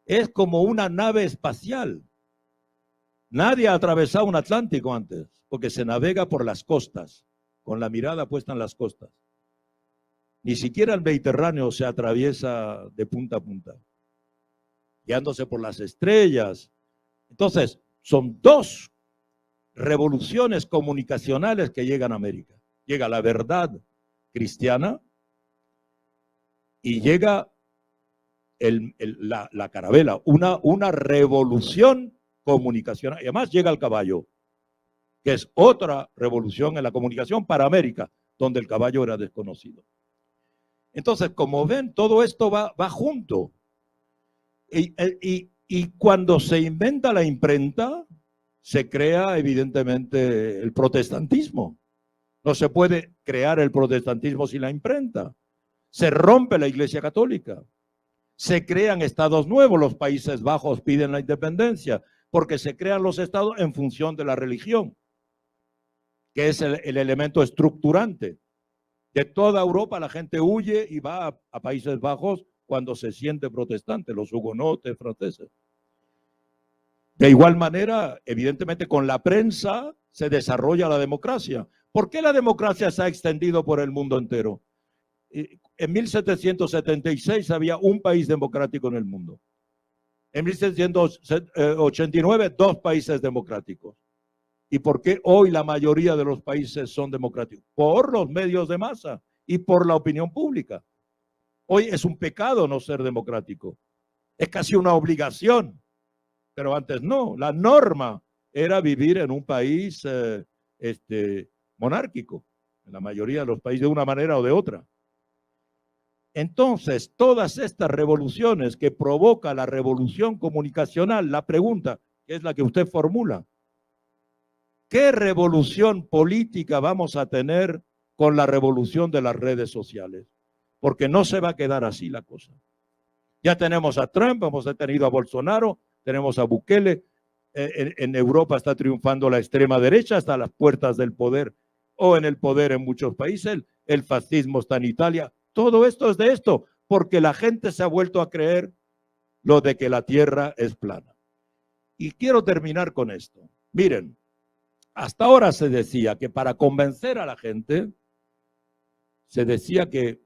Es como una nave espacial. Nadie ha atravesado un Atlántico antes, porque se navega por las costas, con la mirada puesta en las costas. Ni siquiera el Mediterráneo se atraviesa de punta a punta, guiándose por las estrellas. Entonces, son dos revoluciones comunicacionales que llegan a América. Llega la verdad cristiana y llega la carabela, una revolución comunicacional. Y además llega el caballo, que es otra revolución en la comunicación para América, donde el caballo era desconocido. Entonces, como ven, todo esto va junto. Y cuando se inventa la imprenta, se crea evidentemente el protestantismo. No se puede crear el protestantismo sin la imprenta. Se rompe la Iglesia Católica. Se crean estados nuevos. Los Países Bajos piden la independencia porque se crean los estados en función de la religión, que es el elemento estructurante. De toda Europa la gente huye y va a Países Bajos cuando se siente protestante, los hugonotes franceses. De igual manera, evidentemente, con la prensa se desarrolla la democracia. ¿Por qué la democracia se ha extendido por el mundo entero? En 1776 había un país democrático en el mundo. En 1789, 2 países democráticos. ¿Y por qué hoy la mayoría de los países son democráticos? Por los medios de masa y por la opinión pública. Hoy es un pecado no ser democrático. Es casi una obligación. Pero antes no. La norma era vivir en un país monárquico. En la mayoría de los países de una manera o de otra. Entonces, todas estas revoluciones que provoca la revolución comunicacional, la pregunta, que es la que usted formula, ¿qué revolución política vamos a tener con la revolución de las redes sociales? Porque no se va a quedar así la cosa. Ya tenemos a Trump, hemos tenido a Bolsonaro, tenemos a Bukele, en Europa está triunfando la extrema derecha hasta las puertas del poder, o en el poder en muchos países, el fascismo está en Italia. Todo esto es de esto, porque la gente se ha vuelto a creer lo de que la tierra es plana. Y quiero terminar con esto. Miren, hasta ahora se decía que para convencer a la gente, se decía que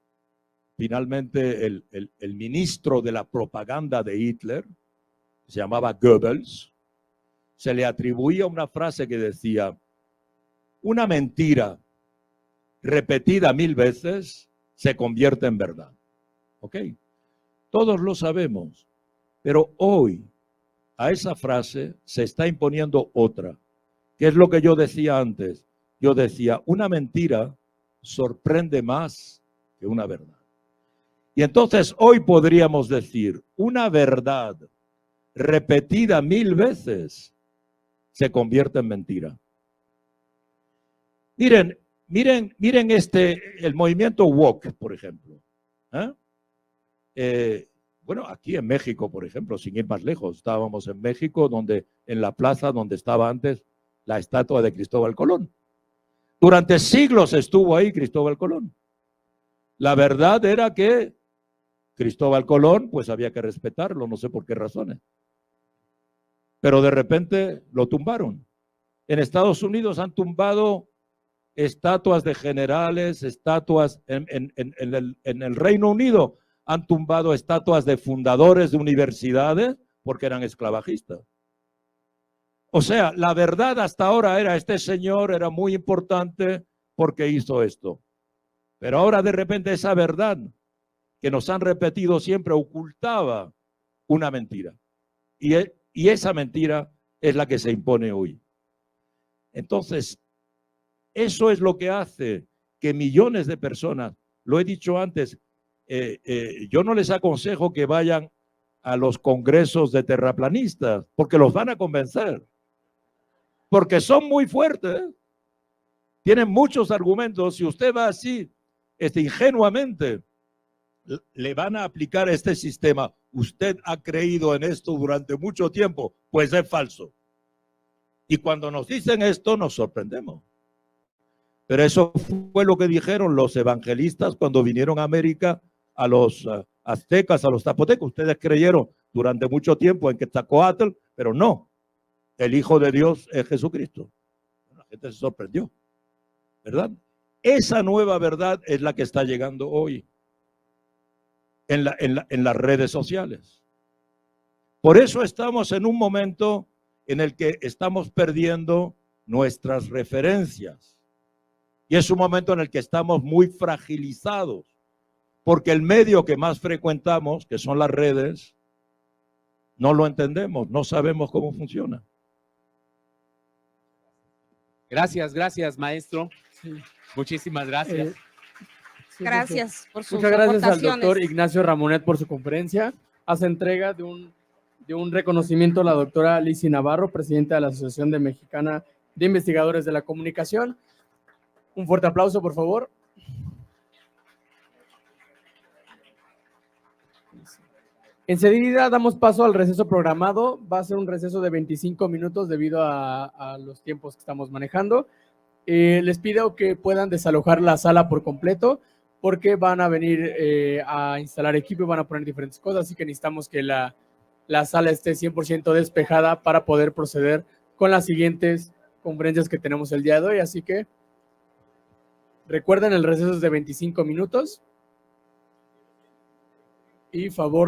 finalmente el ministro de la propaganda de Hitler, se llamaba Goebbels, se le atribuía una frase que decía: una mentira repetida 1000 veces se convierte en verdad. ¿Ok? Todos lo sabemos, pero hoy a esa frase se está imponiendo otra, que es lo que yo decía antes. Yo decía, una mentira sorprende más que una verdad. Y entonces hoy podríamos decir, una verdad repetida 1000 veces se convierte en mentira. Miren el movimiento woke, por ejemplo. Bueno, aquí en México, por ejemplo, sin ir más lejos, estábamos en México, en la plaza donde estaba antes la estatua de Cristóbal Colón. Durante siglos estuvo ahí Cristóbal Colón. La verdad era que Cristóbal Colón, pues había que respetarlo, no sé por qué razones. Pero de repente lo tumbaron. En Estados Unidos han tumbado estatuas de generales, estatuas en el Reino Unido han tumbado estatuas de fundadores de universidades porque eran esclavagistas. O sea, la verdad hasta ahora era, este señor era muy importante porque hizo esto. Pero ahora de repente esa verdad que nos han repetido siempre ocultaba una mentira. Y esa mentira es la que se impone hoy. Entonces, eso es lo que hace que millones de personas, lo he dicho antes, yo no les aconsejo que vayan a los congresos de terraplanistas, porque los van a convencer, porque son muy fuertes, tienen muchos argumentos. Si usted va así, ingenuamente, le van a aplicar este sistema. Usted ha creído en esto durante mucho tiempo, pues es falso. Y cuando nos dicen esto, nos sorprendemos. Pero eso fue lo que dijeron los evangelistas cuando vinieron a América, a los aztecas, a los zapotecos. Ustedes creyeron durante mucho tiempo en Quetzalcóatl, pero no. El Hijo de Dios es Jesucristo. La gente se sorprendió, ¿verdad? Esa nueva verdad es la que está llegando hoy en las redes sociales. Por eso estamos en un momento en el que estamos perdiendo nuestras referencias. Y es un momento en el que estamos muy fragilizados, porque el medio que más frecuentamos, que son las redes, no lo entendemos, no sabemos cómo funciona. Gracias, maestro. Sí. Muchísimas gracias. Sí, Gracias por sus muchas gracias al aportaciones. doctor Ignacio Ramonet por su conferencia. Hace entrega de un reconocimiento a la doctora Lizy Navarro, presidenta de la Asociación Mexicana de Investigadores de la Comunicación. Un fuerte aplauso, por favor. Enseguida damos paso al receso programado. Va a ser un receso de 25 minutos debido a los tiempos que estamos manejando. Les pido que puedan desalojar la sala por completo porque van a venir a instalar equipo y van a poner diferentes cosas, así que necesitamos que la sala esté 100% despejada para poder proceder con las siguientes conferencias que tenemos el día de hoy. Así que recuerden, el receso es de 25 minutos y favor